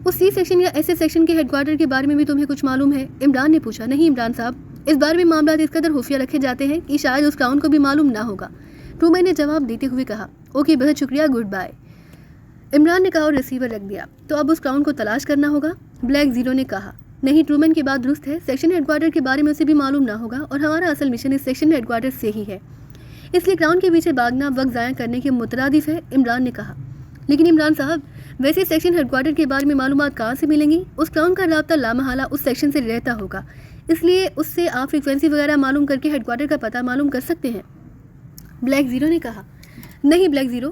اس سی سیکشن یا ایس ایس سیکشن کے ہیڈ کوارٹر کے بارے میں بھی تمہیں کچھ معلوم ہے؟ عمران نے پوچھا۔ نہیں عمران صاحب، اس بارے میں معاملات اس قدر خفیہ رکھے جاتے ہیں کہ شاید اس کراؤن کو بھی معلوم نہ ہوگا، ٹرومین نے جواب دیتے ہوئے کہا۔ اوکے، بہت شکریہ، گڈ بائے، عمران نے کہا اور ریسیور رکھ دیا۔ تو اب اس کراؤن کو تلاش کرنا ہوگا، بلیک زیرو نے کہا۔ نہیں، ٹرومین کی بات درست ہے، سیکشن ہیڈ کوارٹر کے بارے میں اسے بھی معلوم نہ ہوگا، اور ہمارا اصل مشن اس سیکشن ہیڈ کوارٹر سے ہی ہے، اس لیے کراؤن کے پیچھے بھاگنا وقت ضائع کرنے کے مترادف ہے، عمران نے کہا۔ لیکن عمران صاحب، ویسے سیکشن ہیڈ کوارٹر کے بارے میں معلومات کہاں سے ملیں گی؟ اس کراؤن کا رابطہ لامحالہ اس سیکشن سے رہتا ہوگا، اس لیے اس سے آپ فریکوینسی وغیرہ معلوم کر کے ہیڈ کوارٹر کا پتہ معلوم کر سکتے ہیں، بلیک زیرو نے کہا۔ نہیں بلیک زیرو،